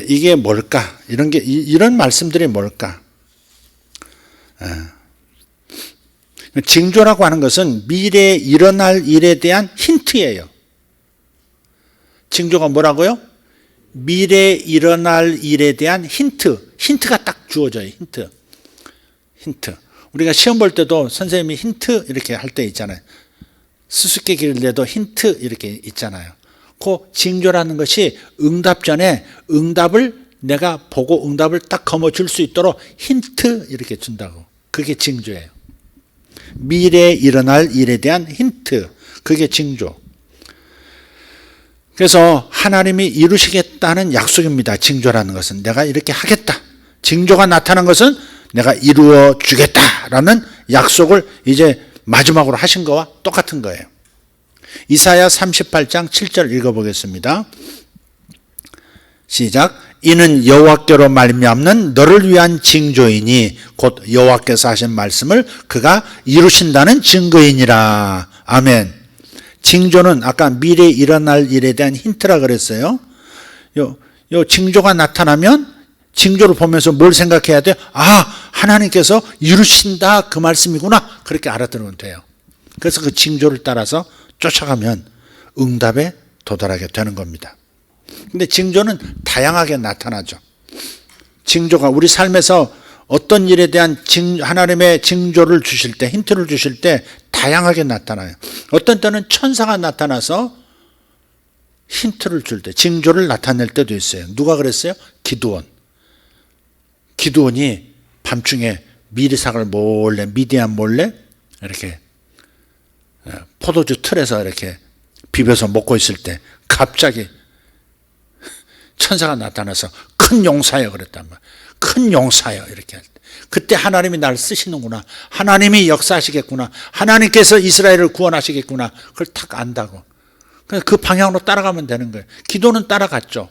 이게 뭘까? 이런 말씀들이 뭘까? 징조라고 하는 것은 미래에 일어날 일에 대한 힌트예요. 징조가 뭐라고요? 미래에 일어날 일에 대한 힌트가 딱 주어져요. 힌트. 우리가 시험 볼 때도 선생님이 힌트 이렇게 할 때 있잖아요. 수수께끼를 내도 힌트 이렇게 있잖아요. 그 징조라는 것이 응답 전에 응답을 내가 보고 응답을 딱 거머쥘 수 있도록 힌트 이렇게 준다고. 그게 징조예요. 미래에 일어날 일에 대한 힌트. 그게 징조. 그래서 하나님이 이루시겠다는 약속입니다. 징조라는 것은 내가 이렇게 하겠다. 징조가 나타난 것은 내가 이루어 주겠다라는 약속을 이제 마지막으로 하신 거와 똑같은 거예요. 이사야 38장 7절 읽어보겠습니다. 시작. 이는 여호와께로 말미암는 너를 위한 징조이니 곧 여호와께서 하신 말씀을 그가 이루신다는 증거이니라. 아멘. 징조는 아까 미래에 일어날 일에 대한 힌트라 그랬어요. 요 징조가 나타나면 징조를 보면서 뭘 생각해야 돼요? 하나님께서 이루신다 그 말씀이구나. 그렇게 알아들으면 돼요. 그래서 그 징조를 따라서 쫓아가면 응답에 도달하게 되는 겁니다. 근데 징조는 다양하게 나타나죠. 징조가 우리 삶에서 어떤 일에 대한 하나님의 징조를 주실 때, 힌트를 주실 때 다양하게 나타나요. 어떤 때는 천사가 나타나서 힌트를 줄 때, 징조를 나타낼 때도 있어요. 누가 그랬어요? 기드온이 밤중에 미리삭을 몰래, 미디안 몰래 이렇게 포도주 틀에서 이렇게 비벼서 먹고 있을 때 갑자기 천사가 나타나서 큰 용사여 그랬단 말이에요. 큰 용사여 이렇게 할 때. 그때 하나님이 나를 쓰시는구나. 하나님이 역사하시겠구나. 하나님께서 이스라엘을 구원하시겠구나. 그걸 탁 안다고. 그 방향으로 따라가면 되는 거예요. 기도는 따라갔죠.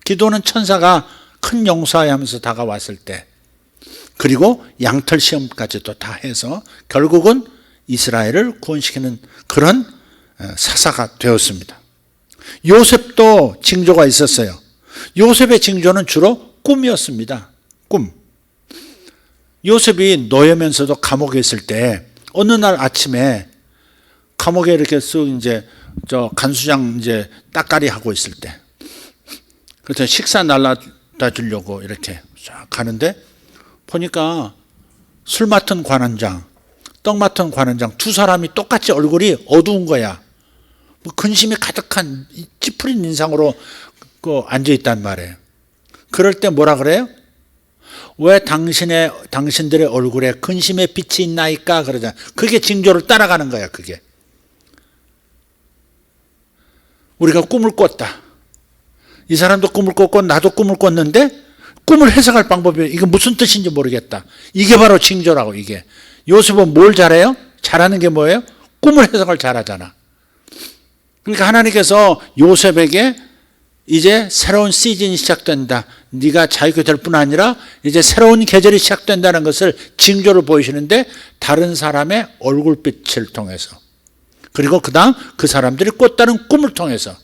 기도는 천사가 큰 용사여 하면서 다가왔을 때 그리고 양털 시험까지도 다 해서 결국은 이스라엘을 구원시키는 그런 사사가 되었습니다. 요셉도 징조가 있었어요. 요셉의 징조는 주로 꿈이었습니다. 꿈. 요셉이 노예면서도 감옥에 있을 때 어느 날 아침에 감옥에 이렇게 쓱 이제 저 간수장 이제 따까리 하고 있을 때 그래서 식사 날라다 주려고 이렇게 쫙 가는데 보니까 술 맡은 관원장, 떡 맡은 관원장 두 사람이 똑같이 얼굴이 어두운 거야. 근심이 가득한 찌푸린 인상으로 앉아있단 말이에요. 그럴 때 뭐라 그래요? 왜 당신들의 얼굴에 근심의 빛이 있나이까 그러잖아요. 그게 징조를 따라가는 거야. 그게 우리가 꿈을 꿨다. 이 사람도 꿈을 꿨고 나도 꿈을 꿨는데 꿈을 해석할 방법이 이게 무슨 뜻인지 모르겠다. 이게 바로 징조라고. 이게 요셉은 뭘 잘해요? 잘하는 게 뭐예요? 꿈을 해석을 잘하잖아. 그러니까 하나님께서 요셉에게 이제 새로운 시즌이 시작된다. 네가 자유케 될 뿐 아니라 이제 새로운 계절이 시작된다는 것을 징조를 보이시는데 다른 사람의 얼굴빛을 통해서 그리고 그 다음 그 사람들이 꿨다는 꿈을 통해서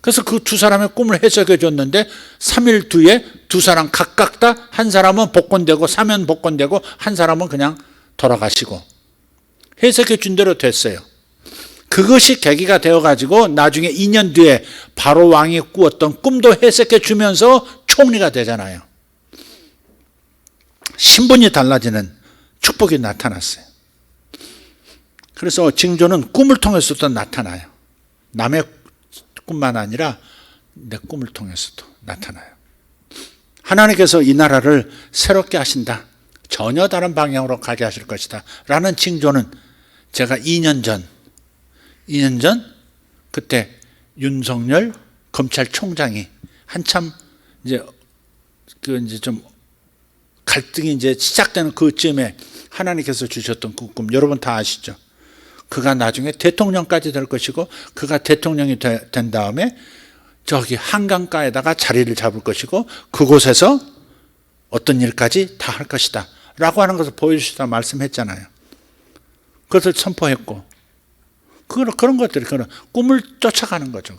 그래서 그 두 사람의 꿈을 해석해 줬는데 3일 뒤에 두 사람 각각 다 한 사람은 복권되고 사면 복권되고 한 사람은 그냥 돌아가시고 해석해 준 대로 됐어요. 그것이 계기가 되어가지고 나중에 2년 뒤에 바로 왕이 꾸었던 꿈도 해석해 주면서 총리가 되잖아요. 신분이 달라지는 축복이 나타났어요. 그래서 징조는 꿈을 통해서도 나타나요. 남의 꿈만 아니라 내 꿈을 통해서도 나타나요. 하나님께서 이 나라를 새롭게 하신다. 전혀 다른 방향으로 가게 하실 것이다. 라는 징조는 제가 2년 전 그때 윤석열 검찰총장이 한참 이제 좀 갈등이 이제 시작되는 그쯤에 하나님께서 주셨던 그 꿈 여러분 다 아시죠? 그가 나중에 대통령까지 될 것이고 그가 대통령이 된 다음에 저기 한강가에다가 자리를 잡을 것이고 그곳에서 어떤 일까지 다 할 것이다 라고 하는 것을 보여주시다 말씀했잖아요. 그것을 선포했고 그런 것들이 그런 꿈을 쫓아가는 거죠.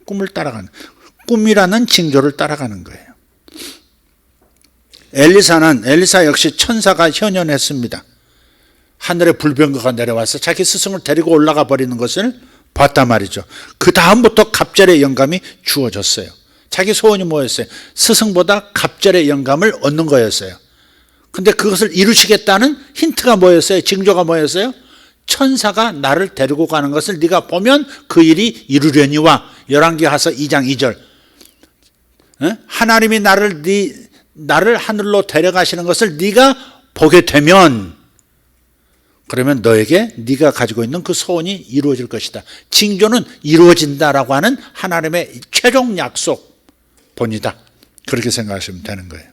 꿈을 따라가는 꿈이라는 징조를 따라가는 거예요. 엘리사 역시 천사가 현현했습니다. 하늘에 불병거가 내려와서 자기 스승을 데리고 올라가 버리는 것을 봤단 말이죠. 그 다음부터 갑절의 영감이 주어졌어요. 자기 소원이 뭐였어요? 스승보다 갑절의 영감을 얻는 거였어요. 근데 그것을 이루시겠다는 힌트가 뭐였어요? 징조가 뭐였어요? 천사가 나를 데리고 가는 것을 네가 보면 그 일이 이루려니와 열왕기하서 2장 2절 하나님이 나를 하늘로 데려가시는 것을 네가 보게 되면 그러면 너에게 네가 가지고 있는 그 소원이 이루어질 것이다. 징조는 이루어진다라고 하는 하나님의 최종 약속 본이다. 그렇게 생각하시면 되는 거예요.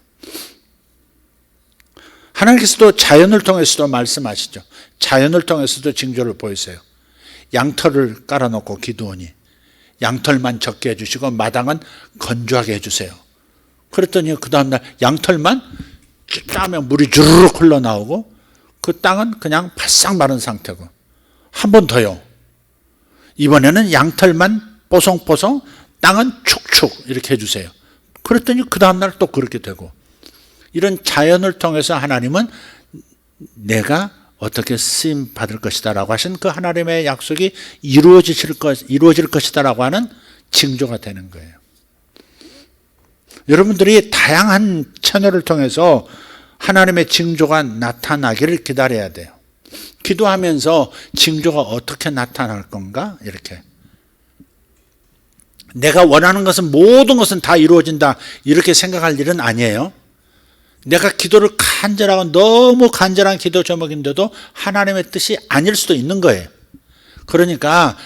하나님께서도 자연을 통해서도 말씀하시죠. 자연을 통해서도 징조를 보이세요. 양털을 깔아놓고 기드온이 양털만 적게 해주시고 마당은 건조하게 해주세요. 그랬더니 그 다음날 양털만 짜면 물이 주르륵 흘러나오고 그 땅은 그냥 바싹 마른 상태고 한 번 더요. 이번에는 양털만 뽀송뽀송 땅은 축축 이렇게 해주세요. 그랬더니 그 다음날 또 그렇게 되고 이런 자연을 통해서 하나님은 내가 어떻게 쓰임 받을 것이다 라고 하신 그 하나님의 약속이 이루어질 것이다 라고 하는 징조가 되는 거예요. 여러분들이 다양한 채널을 통해서 하나님의 징조가 나타나기를 기다려야 돼요. 기도하면서 징조가 어떻게 나타날 건가? 이렇게. 내가 원하는 것은 모든 것은 다 이루어진다 이렇게 생각할 일은 아니에요. 내가 기도를 너무 간절한 기도 제목인데도 하나님의 뜻이 아닐 수도 있는 거예요. 그러니까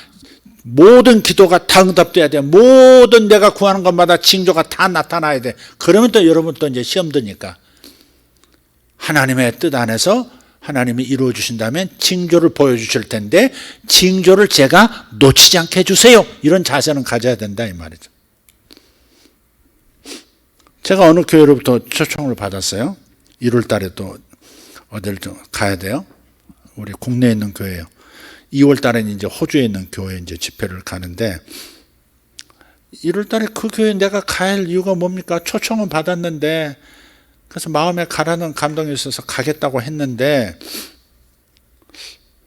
모든 기도가 다 응답돼야 돼. 모든 내가 구하는 것마다 징조가 다 나타나야 돼. 그러면 또 여러분 또 이제 시험 드니까 하나님의 뜻 안에서 하나님이 이루어 주신다면 징조를 보여주실 텐데 징조를 제가 놓치지 않게 해주세요. 이런 자세는 가져야 된다 이 말이죠. 제가 어느 교회로부터 초청을 받았어요. 1월 달에 또 어딜 좀 가야 돼요. 우리 국내에 있는 교회예요. 2월 달에는 이제 호주에 있는 교회 이제 집회를 가는데 1월 달에 그 교회 내가 가야 할 이유가 뭡니까? 초청은 받았는데 그래서 마음에 가라는 감동이 있어서 가겠다고 했는데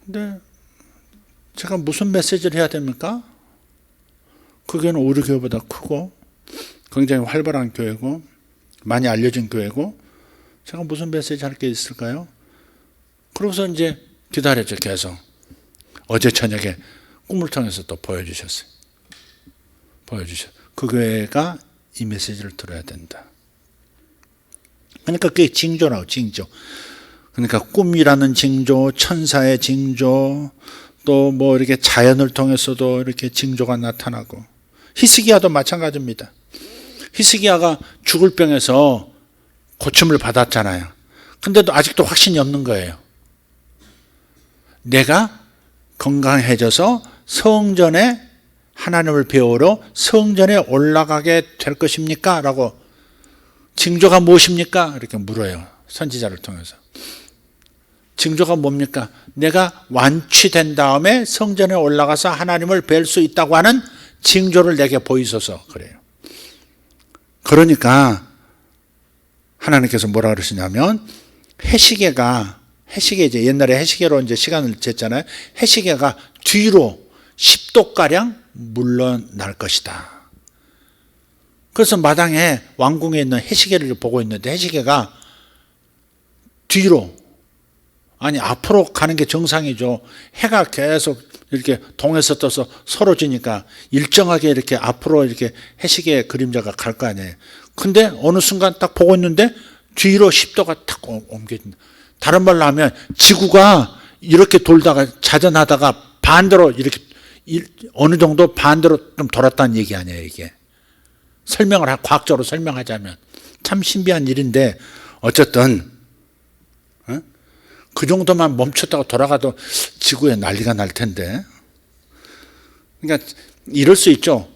근데 제가 무슨 메시지를 해야 됩니까? 그 교회는 우리 교회보다 크고 굉장히 활발한 교회고 많이 알려진 교회고 제가 무슨 메시지 할 게 있을까요? 그러고서 이제 기다렸죠. 계속. 어제 저녁에 꿈을 통해서 또 보여주셨어요. 그 교회가 이 메시지를 들어야 된다. 그러니까 그게 징조라고, 징조. 그러니까 꿈이라는 징조, 천사의 징조, 또 뭐 이렇게 자연을 통해서도 이렇게 징조가 나타나고, 히스기야도 마찬가지입니다. 히스기야가 죽을 병에서 고침을 받았잖아요. 근데도 아직도 확신이 없는 거예요. 내가 건강해져서 성전에 하나님을 배우러 성전에 올라가게 될 것입니까? 라고 징조가 무엇입니까? 이렇게 물어요. 선지자를 통해서. 징조가 뭡니까? 내가 완치된 다음에 성전에 올라가서 하나님을 뵐 수 있다고 하는 징조를 내게 보이소서. 그래요. 그러니까 하나님께서 뭐라 그러시냐면 해시계가 이제 옛날에 해시계로 이제 시간을 쟀잖아요. 해시계가 뒤로 10도가량 물러날 것이다. 그래서 마당에 왕궁에 있는 해시계를 보고 있는데 해시계가 뒤로, 아니 앞으로 가는 게 정상이죠. 해가 계속 이렇게 동에서 떠서 서로 지니까 일정하게 이렇게 앞으로 이렇게 해시계 그림자가 갈 거 아니에요. 근데 어느 순간 딱 보고 있는데 뒤로 10도가 탁 옮겨진다. 다른 말로 하면 지구가 이렇게 돌다가 자전하다가 반대로 이렇게 어느 정도 반대로 좀 돌았다는 얘기 아니에요, 이게. 과학적으로 설명하자면. 참 신비한 일인데, 어쨌든, 그 정도만 멈췄다가 돌아가도 지구에 난리가 날 텐데. 그러니까, 이럴 수 있죠.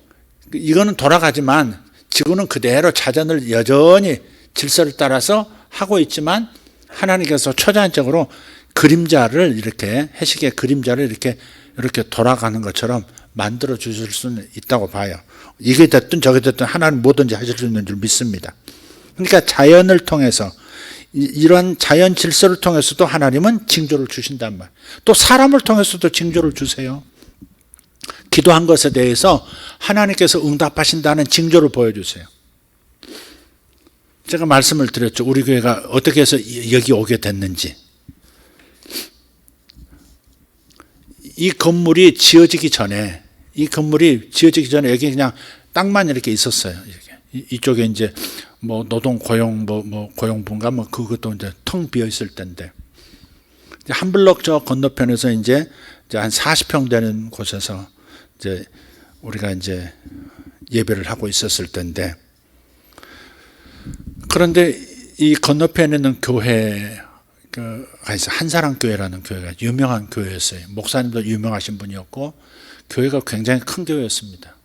이거는 돌아가지만, 지구는 그대로 자전을 여전히 질서를 따라서 하고 있지만, 하나님께서 초자연적으로 그림자를 이렇게, 해시계 그림자를 이렇게 돌아가는 것처럼 만들어 주실 수는 있다고 봐요. 이게 됐든 저게 됐든 하나님 뭐든지 하실 수 있는 줄 믿습니다. 그러니까 자연을 통해서, 이런 자연 질서를 통해서도 하나님은 징조를 주신단 말이에요. 또 사람을 통해서도 징조를 주세요. 기도한 것에 대해서 하나님께서 응답하신다는 징조를 보여주세요. 제가 말씀을 드렸죠. 우리 교회가 어떻게 해서 여기 오게 됐는지. 이 건물이 지어지기 전에 여기 그냥 땅만 이렇게 있었어요. 이렇게. 이쪽에 이제 뭐 노동 고용 고용부인가 뭐 그것도 이제 텅 비어 있을 때인데, 한 블럭 저 건너편에서 이제 한 40평 되는 곳에서 이제 우리가 이제 예배를 하고 있었을 때인데, 그런데 이 건너편에 있는 교회가 한사랑교회라는 교회가 유명한 교회였어요. 목사님도 유명하신 분이었고 교회가 굉장히 큰 교회였습니다.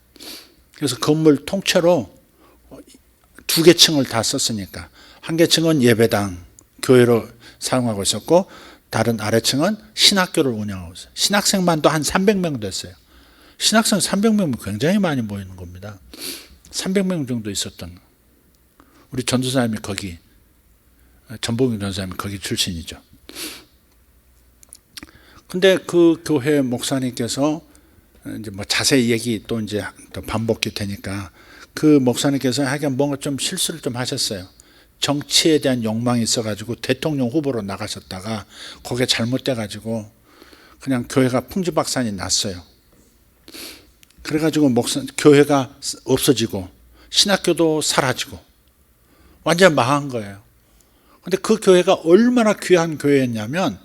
그래서 건물 통째로 2개 층을 다 썼으니까 한 개 층은 예배당 교회로 사용하고 있었고 다른 아래층은 신학교를 운영하고 있어요. 신학생만도 한 300명 됐어요. 신학생 300명은 굉장히 많이 모이는 겁니다. 300명 정도 있었던, 우리 전도사님이 거기, 전봉규 전도사님이 거기 출신이죠. 근데 그 교회 목사님께서 이제 뭐 자세히 얘기 또 이제 또 반복이 되니까 그 목사님께서 하여간 뭔가 좀 실수를 좀 하셨어요. 정치에 대한 욕망이 있어가지고 대통령 후보로 나가셨다가 거기에 잘못돼가지고 그냥 교회가 풍지박산이 났어요. 그래가지고 교회가 없어지고 신학교도 사라지고 완전 망한 거예요. 근데 그 교회가 얼마나 귀한 교회였냐면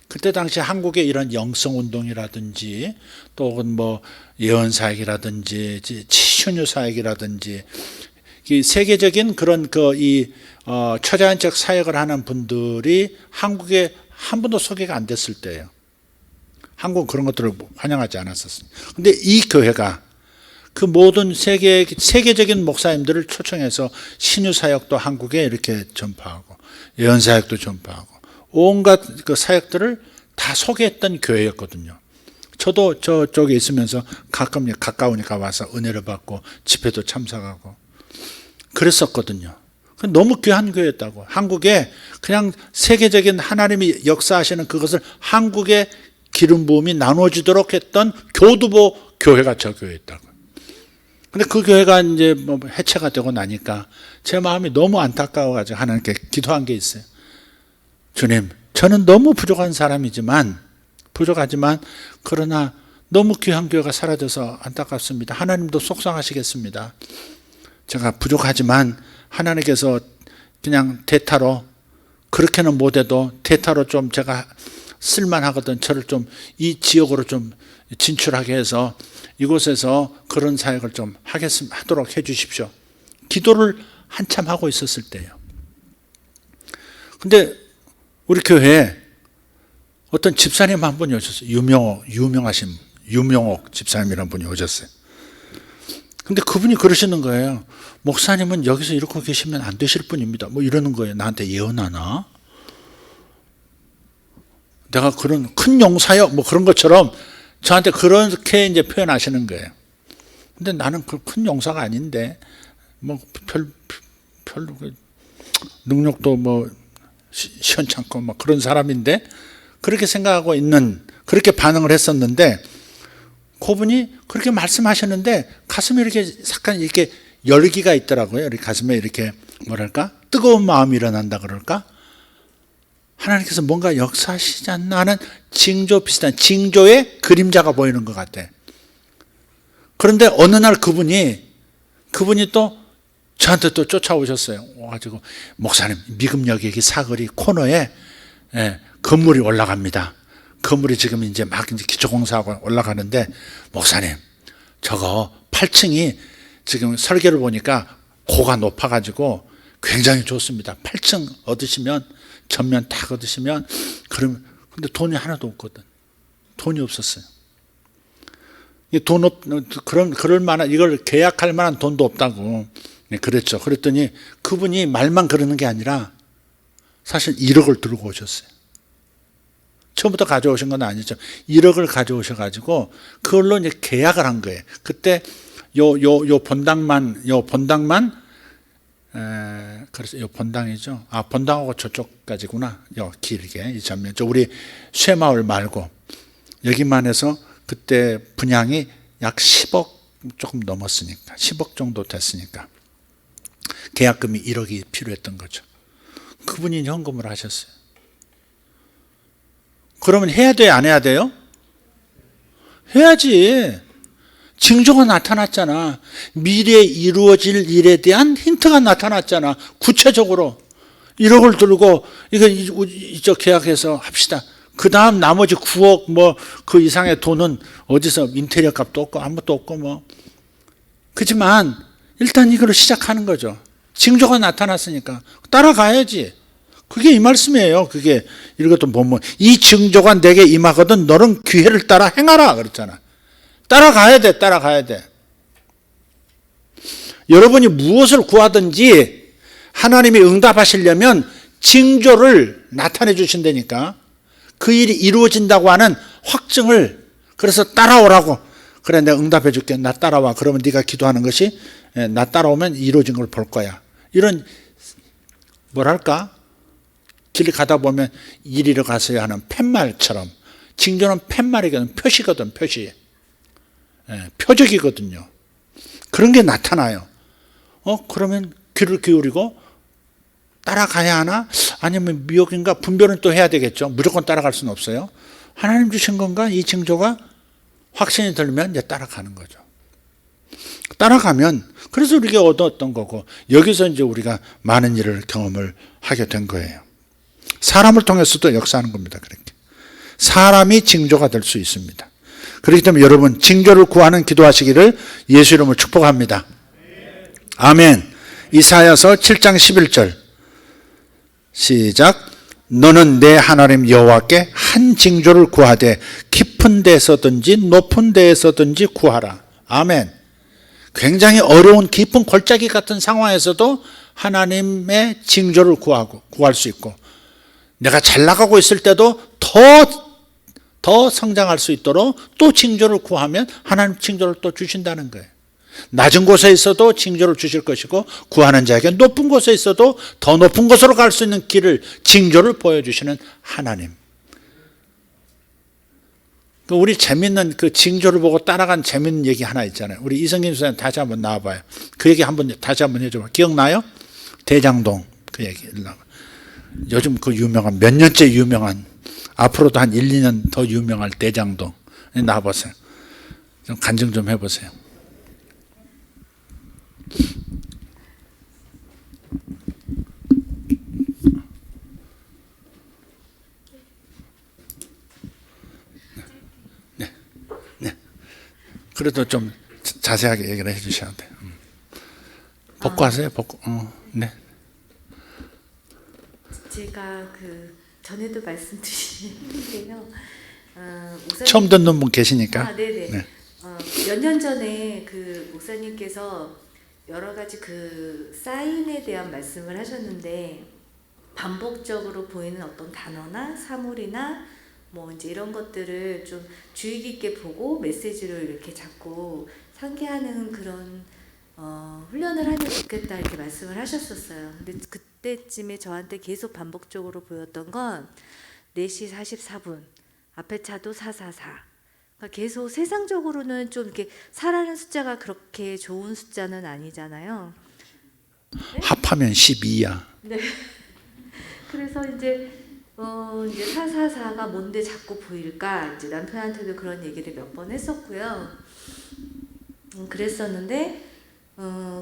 그때 당시 한국의 이런 영성운동이라든지 또 뭐 예언사역이라든지 치유사역이라든지 세계적인 그런 초자연적 사역을 하는 분들이 한국에 한 번도 소개가 안 됐을 때예요. 한국은 그런 것들을 환영하지 않았었어요. 근데 이 교회가 그 모든 세계적인 목사님들을 초청해서 신유사역도 한국에 이렇게 전파하고 예언사역도 전파하고 온갖 그 사역들을 다 소개했던 교회였거든요. 저도 저쪽에 있으면서 가끔 가까우니까 와서 은혜를 받고 집회도 참석하고 그랬었거든요. 너무 귀한 교회였다고. 한국에 그냥 세계적인 하나님이 역사하시는 그것을 한국의 기름 부음이 나눠지도록 했던 교두보 교회가 저 교회였다고. 근데 그 교회가 이제 뭐 해체가 되고 나니까 제 마음이 너무 안타까워가지고 하나님께 기도한 게 있어요. 주님, 저는 너무 부족하지만 그러나 너무 귀한 교회가 사라져서 안타깝습니다. 하나님도 속상하시겠습니다. 제가 부족하지만 하나님께서 그냥 대타로, 그렇게는 못해도 대타로 좀 제가 쓸만하거든, 저를 좀 이 지역으로 좀 진출하게 해서 이곳에서 그런 사역을 좀 하도록 해 주십시오. 기도를 한참 하고 있었을 때예요. 근데 우리 교회에 어떤 집사님 한 분이 오셨어요. 유명하신 유명옥 집사님이라는 분이 오셨어요. 근데 그분이 그러시는 거예요. 목사님은 여기서 이러고 계시면 안 되실 분입니다. 뭐 이러는 거예요. 나한테 예언하나? 내가 그런 큰 용사요? 뭐 그런 것처럼 저한테 그렇게 이제 표현하시는 거예요. 근데 나는 그 큰 용사가 아닌데, 뭐 별로 능력도 뭐 시원찮고 뭐 그런 사람인데, 그렇게 생각하고 있는, 그렇게 반응을 했었는데, 그분이 그렇게 말씀하셨는데 가슴에 이렇게 약간 이렇게 열기가 있더라고요. 이렇게 가슴에 이렇게 뭐랄까 뜨거운 마음이 일어난다 그럴까? 하나님께서 뭔가 역사하시지 않나 하는 징조 비슷한, 징조의 그림자가 보이는 것 같아. 그런데 어느 날 그분이 또 저한테 또 쫓아오셨어요. 와가지고, 목사님, 미금역 여기 사거리 코너에 건물이 올라갑니다. 건물이 지금 이제 막 이제 기초공사하고 올라가는데, 목사님, 저거 8층이 지금 설계를 보니까 고가 높아가지고 굉장히 좋습니다. 8층 얻으시면, 전면 다 얻으시면, 근데 돈이 하나도 없거든. 돈이 없었어요. 그럴 만한, 이걸 계약할 만한 돈도 없다고 그랬죠. 그랬더니 그분이 말만 그러는 게 아니라 사실 1억을 들고 오셨어요. 처음부터 가져오신 건 아니죠. 1억을 가져오셔가지고 그걸로 이제 계약을 한 거예요. 그때 요 본당만, 그래서 요 본당이죠. 아, 본당하고 저쪽까지구나. 요 길게, 이 전면. 우리 쇠마을 말고 여기만 해서 그때 분양이 약 10억 조금 넘었으니까, 10억 정도 됐으니까 계약금이 1억이 필요했던 거죠. 그분이 현금을 하셨어요. 그러면 해야 돼요, 안 해야 돼요? 해야지. 징조가 나타났잖아. 미래에 이루어질 일에 대한 힌트가 나타났잖아. 구체적으로 1억을 들고 이거 계약해서 합시다. 그 다음 나머지 9억 뭐 그 이상의 돈은 어디서 인테리어 값도 없고 아무것도 없고 뭐. 그렇지만 일단 이걸 시작하는 거죠. 징조가 나타났으니까 따라가야지. 그게 이 말씀이에요. 그게 이것도 보면 이 징조가 내게 임하거든 너는 기회를 따라 행하라 그랬잖아. 따라가야 돼. 여러분이 무엇을 구하든지 하나님이 응답하시려면 징조를 나타내 주신다니까. 그 일이 이루어진다고 하는 확증을, 그래서 따라오라고. 그래, 내가 응답해 줄게. 나 따라와. 그러면 네가 기도하는 것이 나 따라오면 이루어진 걸 볼 거야. 이런 뭐랄까? 길 가다 보면 이리로 가서야 하는 팻말처럼, 징조는 팻말이거든. 표시거든. 표시. 표적이거든요. 그런 게 나타나요. 그러면 귀를 기울이고 따라가야 하나? 아니면 미혹인가? 분별은 또 해야 되겠죠. 무조건 따라갈 수는 없어요. 하나님 주신 건가? 이 징조가 확신이 들면 이제 따라가는 거죠. 따라가면, 그래서 우리가 얻었던 거고, 여기서 이제 우리가 많은 일을 경험을 하게 된 거예요. 사람을 통해서도 역사하는 겁니다. 그렇게. 사람이 징조가 될 수 있습니다. 그렇기 때문에 여러분, 징조를 구하는 기도하시기를 예수 이름으로 축복합니다. 아멘. 이사야서 7장 11절. 시작. 너는 내 하나님 여호와께 한 징조를 구하되 깊은 데서든지 높은 데에서든지 구하라. 아멘. 굉장히 어려운 깊은 골짜기 같은 상황에서도 하나님의 징조를 구할 수 있고, 내가 잘 나가고 있을 때도 더 성장할 수 있도록 또 징조를 구하면 하나님 징조를 또 주신다는 거예요. 낮은 곳에 있어도 징조를 주실 것이고, 구하는 자에게 높은 곳에 있어도 더 높은 곳으로 갈 수 있는 길을, 징조를 보여주시는 하나님. 우리 재밌는 그 징조를 보고 따라간 재밌는 얘기 하나 있잖아요. 우리 이성김 선생님 다시 한번 나와봐요. 그 얘기 다시 한번 해줘봐. 기억나요? 대장동 그 얘기. 요즘 그 유명한, 몇 년째 유명한, 앞으로도 한 1, 2년 더 유명할 대장동. 나와보세요. 좀 간증 좀 해보세요. 네, 네. 그래도 좀 자세하게 얘기를 해주셔야 돼요. 복구하세요, 복구. 네. 제가 전에도 말씀드렸는데요. 처음 듣는 분 계시니까. 네네. 네. 몇 년 전에 목사님께서 여러 가지 사인에 대한 말씀을 하셨는데 반복적으로 보이는 어떤 단어나 사물이나 뭐 이제 이런 것들을 좀 주의 깊게 보고 메시지를 이렇게 자꾸 상기하는 그런 훈련을 하면 좋겠다 이렇게 말씀을 하셨었어요. 근데 그때쯤에 저한테 계속 반복적으로 보였던 건 4시 44분 앞에 차도 444. 그러니까 계속 세상적으로는 좀 이렇게 4라는 숫자가 그렇게 좋은 숫자는 아니잖아요. 합하면 12야. 네. 그래서 이제 444가 뭔데 자꾸 보일까? 이제 남편한테도 그런 얘기를 몇 번 했었고요. 그랬었는데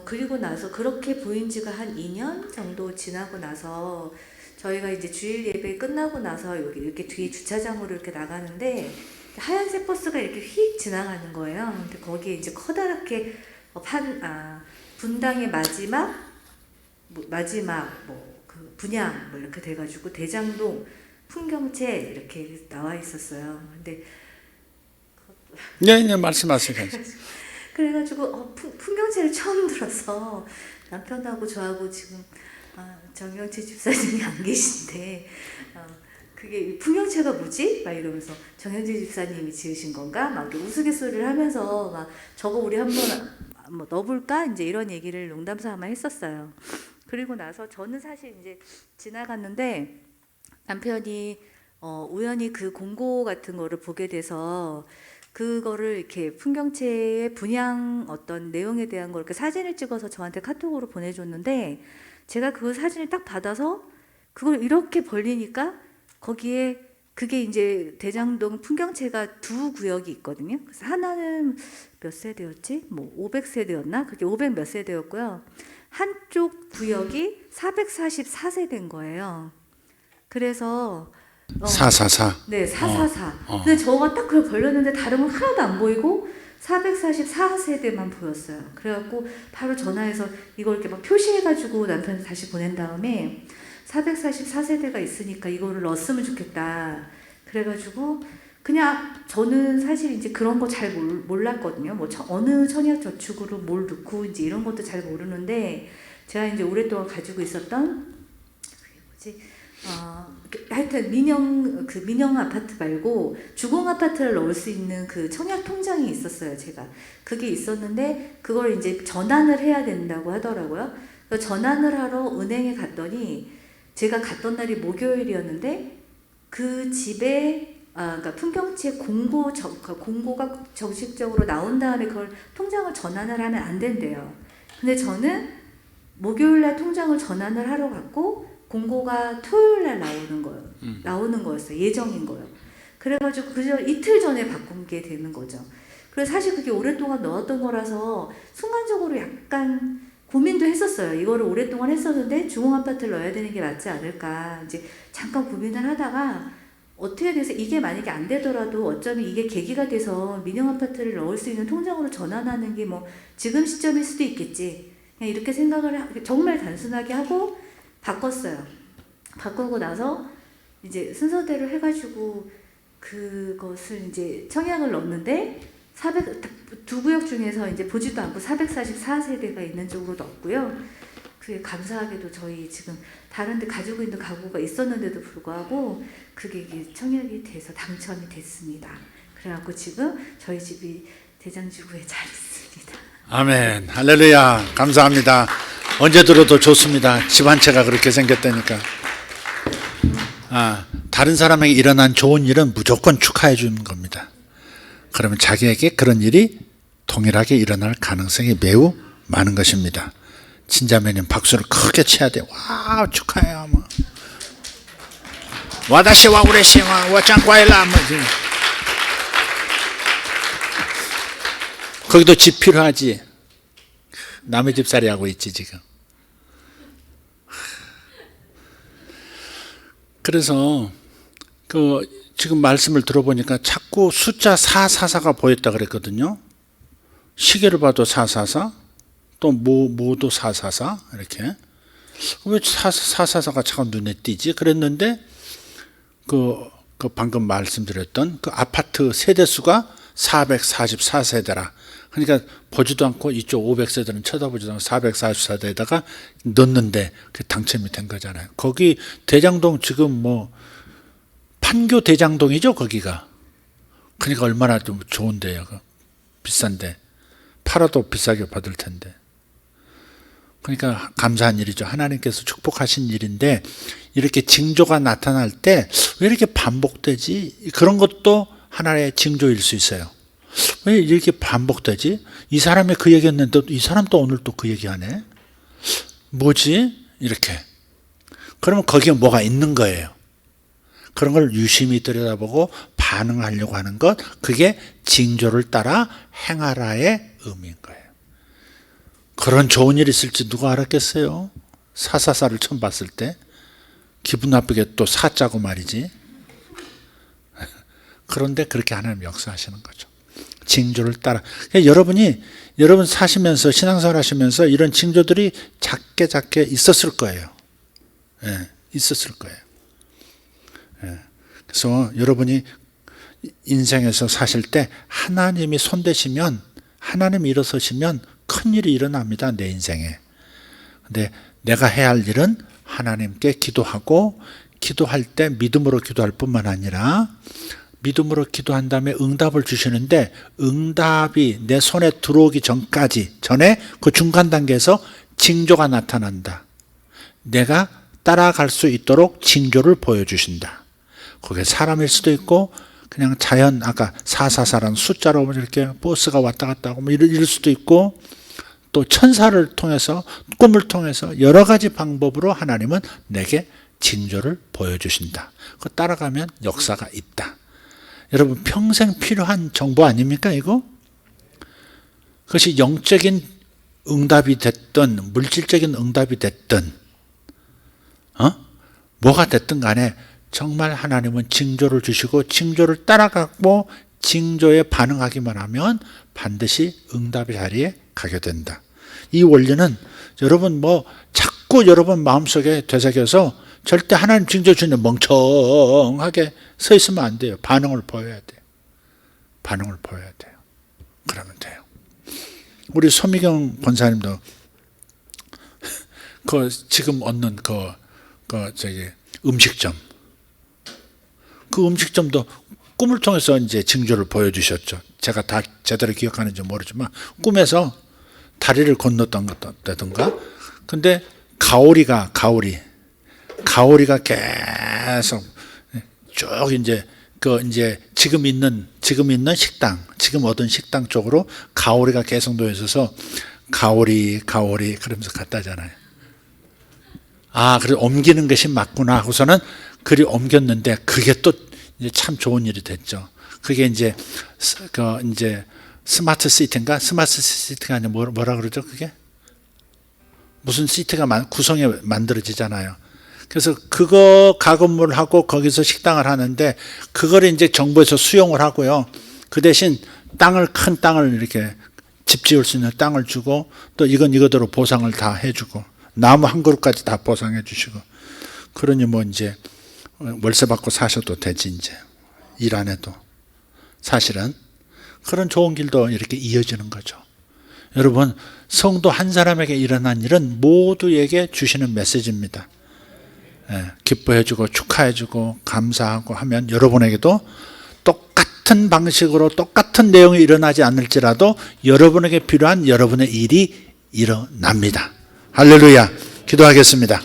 그리고 나서 그렇게 보인 지가 한 2년 정도 지나고 나서 저희가 이제 주일 예배 끝나고 나서 여기 이렇게 뒤에 주차장으로 이렇게 나가는데 하얀색 버스가 이렇게 휙 지나가는 거예요. 근데 거기에 이제 커다랗게 분당의 마지막 분양 이렇게 돼가지고 대장동 풍경채 이렇게 나와 있었어요. 근데 네, 말씀하세요. 그래가지고 풍경채를 처음 들어서 남편하고 저하고 지금 정영채 집사님이 안 계신데 그게 풍경채가 뭐지? 막 이러면서 정영채 집사님이 지으신 건가? 막 우스갯소리를 하면서 막 저거 우리 한번 뭐 넣어볼까? 이제 이런 얘기를 농담삼아 했었어요. 그리고 나서 저는 사실 이제 지나갔는데 남편이 우연히 공고 같은 거를 보게 돼서 그거를 이렇게 풍경채의 분양 어떤 내용에 대한 걸 이렇게 사진을 찍어서 저한테 카톡으로 보내줬는데 제가 그 사진을 딱 받아서 그걸 이렇게 벌리니까 거기에 그게 이제 대장동 풍경채가 2구역이 있거든요. 그래서 하나는 몇 세대였지? 뭐 500세대였나? 그게 500 몇 세대였고요. 한쪽 구역이 444세대인 거예요. 그래서 444. 네, 444. 근데 저가 딱 그걸 벌렸는데 다른 건 하나도 안 보이고 444세대만 보였어요. 그래갖고 바로 전화해서 이걸 이렇게 막 표시해가지고 남편한테 다시 보낸 다음에 444세대가 있으니까 이거를 넣었으면 좋겠다. 그래가지고 그냥 저는 사실 이제 그런 거 잘 몰랐거든요. 뭐 어느 청약저축으로 뭘 넣고 이제 이런 것도 잘 모르는데 제가 이제 오랫동안 가지고 있었던 그게 뭐지? 하여튼 민영 아파트 말고 주공 아파트를 넣을 수 있는 청약 통장이 있었어요. 제가 그게 있었는데 그걸 이제 전환을 해야 된다고 하더라고요. 그래서 전환을 하러 은행에 갔더니 제가 갔던 날이 목요일이었는데 그 집에 그러니까 풍경채 공고가 정식적으로 나온 다음에 그걸 통장을 전환을 하면 안 된대요. 근데 저는 목요일날 통장을 전환을 하러 갔고 공고가 토요일날 나오는 거였어요. 예정인 거예요. 그래가지고 그저 이틀 전에 바꾼 게 되는 거죠. 그래서 사실 그게 오랫동안 넣었던 거라서 순간적으로 약간 고민도 했었어요. 이거를 오랫동안 했었는데 주공아파트를 넣어야 되는 게 맞지 않을까. 이제 잠깐 고민을 하다가 어떻게 돼서 이게 만약에 안 되더라도 어쩌면 이게 계기가 돼서 민영아파트를 넣을 수 있는 통장으로 전환하는 게 뭐 지금 시점일 수도 있겠지. 그냥 이렇게 생각을 정말 단순하게 하고 바꿨어요. 바꾸고 나서 이제 순서대로 해가지고 그것을 이제 청약을 넣었는데 2구역 중에서 이제 보지도 않고 444세대가 있는 쪽으로 넣었고요. 그게 감사하게도 저희 지금 다른 데 가지고 있는 가구가 있었는데도 불구하고 그게 이게 청약이 돼서 당첨이 됐습니다. 그래갖고 지금 저희 집이 대장지구에 잘 있습니다. 아멘. 할렐루야. 감사합니다. 언제 들어도 좋습니다. 집 한 채가 그렇게 생겼다니까. 다른 사람에게 일어난 좋은 일은 무조건 축하해 주는 겁니다. 그러면 자기에게 그런 일이 동일하게 일어날 가능성이 매우 많은 것입니다. 친자매님 박수를 크게 쳐야 돼. 와, 축하해요. 뭐. 와다시와 우레시와 와짱과일라 뭐. 거기도 집 필요하지. 남의 집살이 하고 있지 지금. 그래서 지금 말씀을 들어보니까 자꾸 숫자 444가 보였다 그랬거든요. 시계를 봐도 444, 또 뭐도 444 이렇게. 왜 444가 자꾸 눈에 띄지? 그랬는데 그 방금 말씀드렸던 그 아파트 세대수가 444세대라. 그러니까 보지도 않고 이쪽 500세대는 쳐다보지도 않고 444세대에다가 넣는데 그 당첨이 된 거잖아요. 거기 대장동 지금 판교 대장동이죠 거기가. 그러니까 얼마나 좀 좋은데요. 비싼데 팔아도 비싸게 받을 텐데. 그러니까 감사한 일이죠. 하나님께서 축복하신 일인데 이렇게 징조가 나타날 때 왜 이렇게 반복되지? 그런 것도 하나의 징조일 수 있어요. 왜 이렇게 반복되지? 이 사람이 그 얘기했는데 이 사람도 오늘 또 그 얘기하네. 뭐지? 이렇게. 그러면 거기에 뭐가 있는 거예요. 그런 걸 유심히 들여다보고 반응하려고 하는 것, 그게 징조를 따라 행하라의 의미인 거예요. 그런 좋은 일이 있을지 누가 알았겠어요? 444를 처음 봤을 때 기분 나쁘게 또 사자고 말이지. 그런데 그렇게 하나님 역사하시는 거죠. 징조를 따라. 여러분 사시면서 신앙생활 하시면서 이런 징조들이 작게 있었을 거예요. 예, 있었을 거예요. 예. 그래서 여러분이 인생에서 사실 때 하나님이 손대시면, 하나님이 일어서시면 큰일이 일어납니다. 내 인생에. 근데 내가 해야 할 일은 하나님께 기도하고, 기도할 때 믿음으로 기도할 뿐만 아니라 믿음으로 기도한 다음에 응답을 주시는데, 응답이 내 손에 들어오기 전에 그 중간 단계에서 징조가 나타난다. 내가 따라갈 수 있도록 징조를 보여주신다. 그게 사람일 수도 있고 그냥 자연, 아까 444라는 숫자로 이렇게 버스가 왔다 갔다 하고 이럴 수도 있고, 또 천사를 통해서, 꿈을 통해서 여러 가지 방법으로 하나님은 내게 징조를 보여주신다. 그거 따라가면 역사가 있다. 여러분 평생 필요한 정보 아닙니까 이거? 그것이 영적인 응답이 됐든 물질적인 응답이 됐든 뭐가 됐든 간에 정말 하나님은 징조를 주시고 징조를 따라가고 징조에 반응하기만 하면 반드시 응답의 자리에 가게 된다. 이 원리는 여러분 자꾸 여러분 마음속에 되새겨서 절대 하나님 징조 주는 멍청하게 서 있으면 안 돼요. 반응을 보여야 돼요. 반응을 보여야 돼요. 그러면 돼요. 우리 소미경 권사님도 지금 얻는 음식점. 그 음식점도 꿈을 통해서 이제 징조를 보여주셨죠. 제가 다 제대로 기억하는지 모르지만 꿈에서 다리를 건넜다든가. 근데 가오리가 계속 쭉 이제 지금 있는 식당, 지금 얻은 식당 쪽으로 가오리가 계속 놓여 있어서 가오리 그러면서 갔다잖아요. 아, 그래 옮기는 것이 맞구나 하고서는 그리 옮겼는데 그게 또 이제 참 좋은 일이 됐죠. 그게 이제 스마트 시티인가? 스마트 시티가 아니라 뭐라 그러죠? 그게 무슨 시티가 구성에 만들어지잖아요. 그래서 그거 가건물하고 거기서 식당을 하는데 그걸 이제 정부에서 수용을 하고요. 그 대신 큰 땅을 이렇게 집 지을 수 있는 땅을 주고 또 이거대로 보상을 다 해주고 나무 한 그루까지 다 보상해 주시고, 그러니 이제 월세 받고 사셔도 되지 이제 일 안 해도. 사실은 그런 좋은 길도 이렇게 이어지는 거죠. 여러분 성도 한 사람에게 일어난 일은 모두에게 주시는 메시지입니다. 기뻐해주고 축하해주고 감사하고 하면 여러분에게도 똑같은 방식으로 똑같은 내용이 일어나지 않을지라도 여러분에게 필요한 여러분의 일이 일어납니다. 할렐루야. 기도하겠습니다.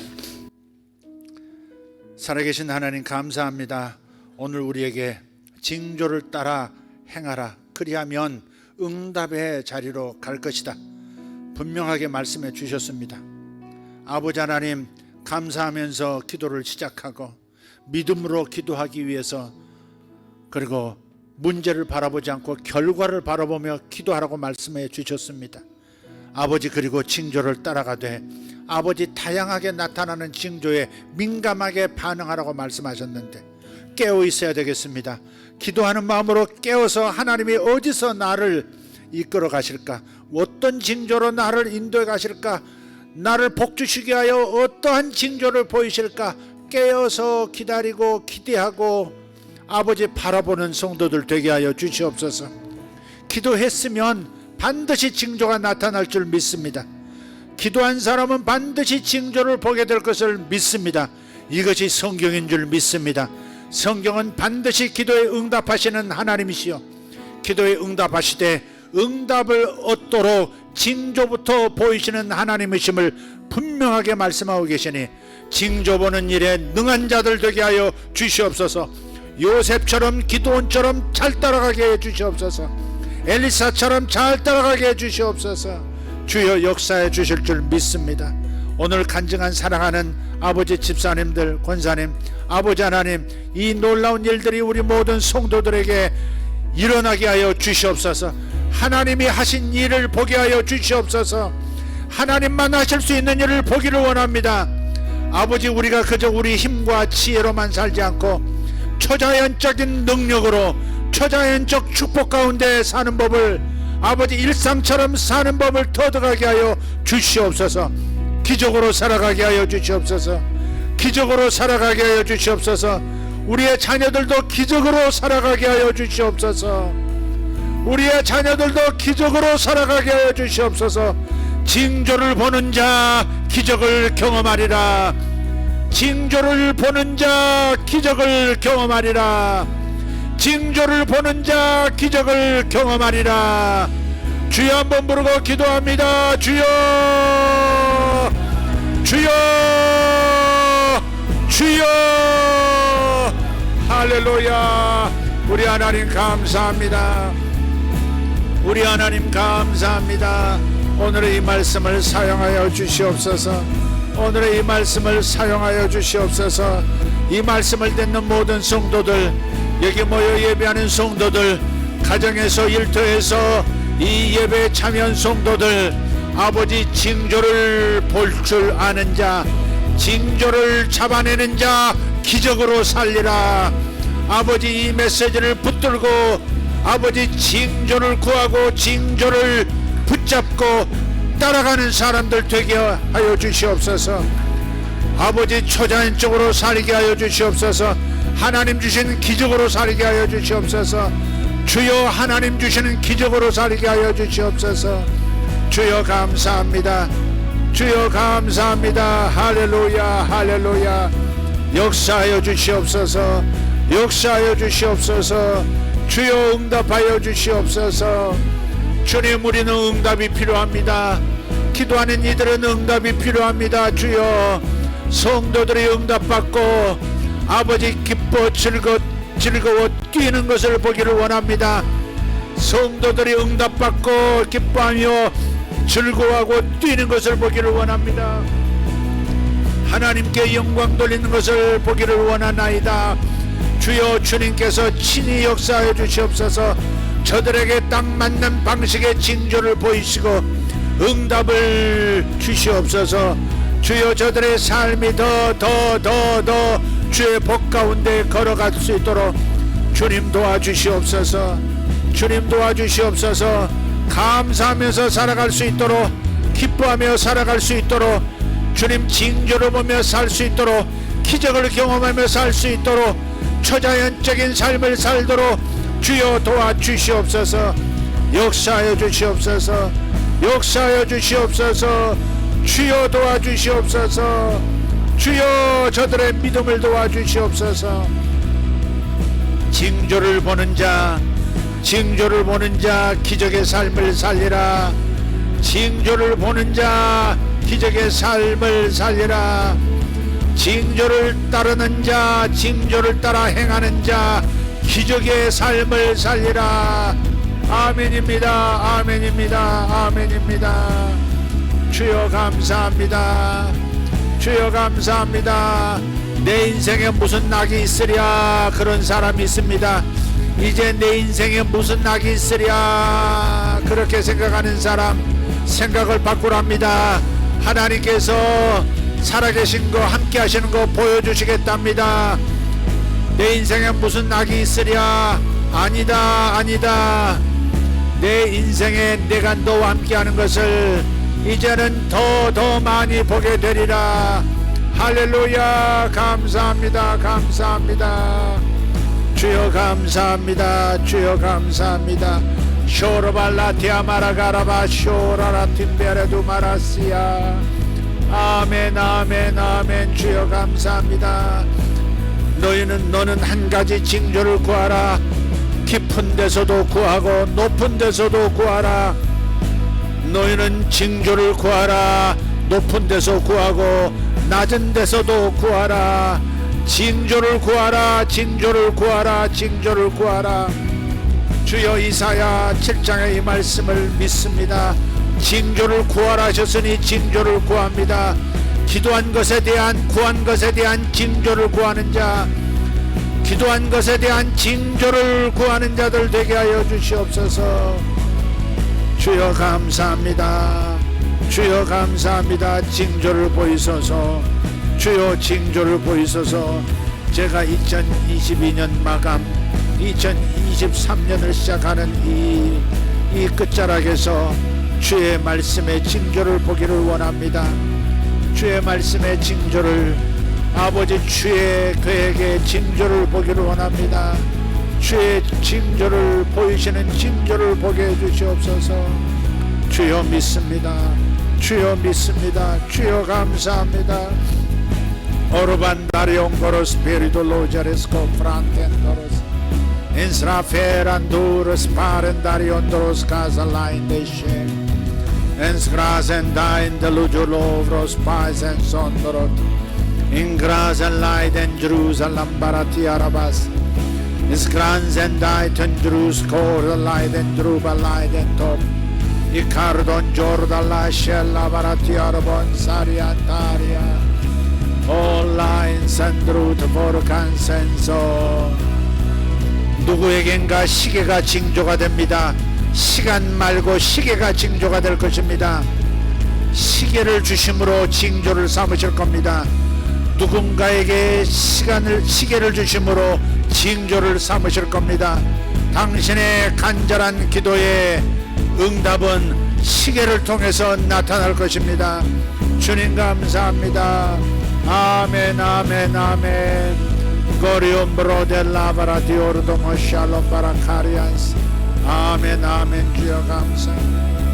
살아계신 하나님 감사합니다. 오늘 우리에게 징조를 따라 행하라. 그리하면 응답의 자리로 갈 것이다. 분명하게 말씀해 주셨습니다. 아버지 하나님 감사하면서 기도를 시작하고 믿음으로 기도하기 위해서, 그리고 문제를 바라보지 않고 결과를 바라보며 기도하라고 말씀해 주셨습니다. 아버지, 그리고 징조를 따라가되 아버지 다양하게 나타나는 징조에 민감하게 반응하라고 말씀하셨는데 깨어 있어야 되겠습니다. 기도하는 마음으로 깨어서 하나님이 어디서 나를 이끌어 가실까, 어떤 징조로 나를 인도해 가실까, 나를 복주시게 하여 어떠한 징조를 보이실까 깨어서 기다리고 기대하고 아버지 바라보는 성도들 되게 하여 주시옵소서. 기도했으면 반드시 징조가 나타날 줄 믿습니다. 기도한 사람은 반드시 징조를 보게 될 것을 믿습니다. 이것이 성경인 줄 믿습니다. 성경은 반드시 기도에 응답하시는 하나님이시여, 기도에 응답하시되 응답을 얻도록 징조부터 보이시는 하나님이심을 분명하게 말씀하고 계시니 징조 보는 일에 능한 자들 되게 하여 주시옵소서. 요셉처럼 기도원처럼 잘 따라가게 해 주시옵소서. 엘리사처럼 잘 따라가게 해 주시옵소서. 주여 역사해 주실 줄 믿습니다. 오늘 간증한 사랑하는 아버지 집사님들, 권사님, 아버지 하나님, 이 놀라운 일들이 우리 모든 성도들에게 일어나게 하여 주시옵소서. 하나님이 하신 일을 보게 하여 주시옵소서. 하나님만 하실 수 있는 일을 보기를 원합니다. 아버지, 우리가 그저 우리 힘과 지혜로만 살지 않고 초자연적인 능력으로 초자연적 축복 가운데 사는 법을, 아버지 일상처럼 사는 법을 터득하게 하여 주시옵소서. 기적으로 살아가게 하여 주시옵소서. 기적으로 살아가게 하여 주시옵소서. 우리의 자녀들도 기적으로 살아가게 하여 주시옵소서. 우리의 자녀들도 기적으로 살아가게 하여 주시옵소서. 징조를 보는 자 기적을 경험하리라. 징조를 보는 자 기적을 경험하리라. 징조를 보는 자 기적을 경험하리라. 주여 한번 부르고 기도합니다. 주여, 주여, 주여. 할렐루야. 우리 하나님 감사합니다. 우리 하나님 감사합니다. 오늘의 이 말씀을 사용하여 주시옵소서. 오늘의 이 말씀을 사용하여 주시옵소서. 이 말씀을 듣는 모든 성도들, 여기 모여 예배하는 성도들, 가정에서 일터에서 이 예배에 참여한 성도들, 아버지 징조를 볼 줄 아는 자, 징조를 잡아내는 자 기적으로 살리라. 아버지 이 메시지를 붙들고 아버지 징조를 구하고 징조를 붙잡고 따라가는 사람들 되게 하여 주시옵소서. 아버지 초자연적으로 살게 하여 주시옵소서. 하나님 주신 기적으로 살게 하여 주시옵소서. 주여 하나님 주시는 기적으로 살게 하여 주시옵소서. 주여 감사합니다. 주여 감사합니다. 할렐루야, 할렐루야. 역사하여 주시옵소서. 역사하여 주시옵소서. 주여 응답하여 주시옵소서. 주님, 우리는 응답이 필요합니다. 기도하는 이들은 응답이 필요합니다. 주여, 성도들이 응답받고 아버지 기뻐 즐거워 뛰는 것을 보기를 원합니다. 성도들이 응답받고 기뻐하며 즐거워하고 뛰는 것을 보기를 원합니다. 하나님께 영광 돌리는 것을 보기를 원하나이다. 주여, 주님께서 친히 역사하여 주시옵소서. 저들에게 딱 맞는 방식의 징조를 보이시고 응답을 주시옵소서. 주여, 저들의 삶이 더 주의 복 가운데 걸어갈 수 있도록 주님 도와주시옵소서. 주님 도와주시옵소서. 감사하면서 살아갈 수 있도록, 기뻐하며 살아갈 수 있도록, 주님 징조를 보며 살 수 있도록, 기적을 경험하며 살 수 있도록, 초자연적인 삶을 살도록 주여 도와주시옵소서. 역사하여 주시옵소서. 역사하여 주시옵소서. 주여 도와주시옵소서. 주여 저들의 믿음을 도와주시옵소서. 징조를 보는 자, 징조를 보는 자 기적의 삶을 살리라. 징조를 보는 자 기적의 삶을 살리라. 징조를 따르는 자, 징조를 따라 행하는 자 기적의 삶을 살리라. 아멘입니다. 아멘입니다. 아멘입니다. 주여 감사합니다. 주여 감사합니다. 내 인생에 무슨 낙이 있으랴 그런 사람이 있습니다. 이제 내 인생에 무슨 낙이 있으랴 그렇게 생각하는 사람 생각을 바꾸랍니다. 하나님께서 살아계신 거 함께 하시는 거 보여주시겠답니다. 내 인생에 무슨 낙이 있으랴 아니다 아니다. 내 인생에 내가 너와 함께 하는 것을 이제는 더 많이 보게 되리라. 할렐루야. 감사합니다. 감사합니다. 주여 감사합니다. 주여 감사합니다. 쇼르발라티아마라가라바 쇼라라팀베레두 마라시아. 아멘 아멘 아멘. 주여 감사합니다. 너는 한 가지 징조를 구하라. 깊은 데서도 구하고 높은 데서도 구하라. 너희는 징조를 구하라. 높은 데서 구하고 낮은 데서도 구하라. 징조를 구하라. 징조를 구하라. 징조를 구하라. 주여 이사야 7장의 이 말씀을 믿습니다. 징조를 구하라 하셨으니 징조를 구합니다. 기도한 것에 대한 구한 것에 대한 징조를 구하는 자, 기도한 것에 대한 징조를 구하는 자들 되게 하여 주시옵소서. 주여 감사합니다. 주여 감사합니다. 징조를 보이소서. 주여 징조를 보이소서. 제가 2022년 마감 2023년을 시작하는 이 끝자락에서 주의 말씀의 징조를 보기를 원합니다. 주의 말씀의 징조를 아버지 주의 그에게 징조를 보기를 원합니다. 주의 징조를 보이시는 징조를 보게 해주시옵소서. 주여 믿습니다. 주여 믿습니다. 주여 감사합니다. 오르반다리온 거로스 페리도 로자레스코 프란텐도로스 인스라페란두르스 파렌다리온도로스 카살라인데셰 엔스그라센다 인델루줄로브로스 파이센손도롯 인그라셀라이덴 제루살람 바라티아라바스 인스그란센다이텐 제루스코르라이덴 드루발라이덴 톱 이카르돈 조르달라 셸라 바라티아라본 사리안타리아 온라인 산드루트 포르칸센소. 누구에겐가 시계가 징조가 됩니다. 시간 말고 시계가 징조가 될 것입니다. 시계를 주심으로 징조를 삼으실 겁니다. 누군가에게 시계를 주심으로 징조를 삼으실 겁니다. 당신의 간절한 기도의 응답은 시계를 통해서 나타날 것입니다. 주님 감사합니다. 아멘 아멘 아멘. 고리움 브로델라 바라디오르도모 샬롬 바라카리안스. 아멘 아멘. 주여 감사합니다.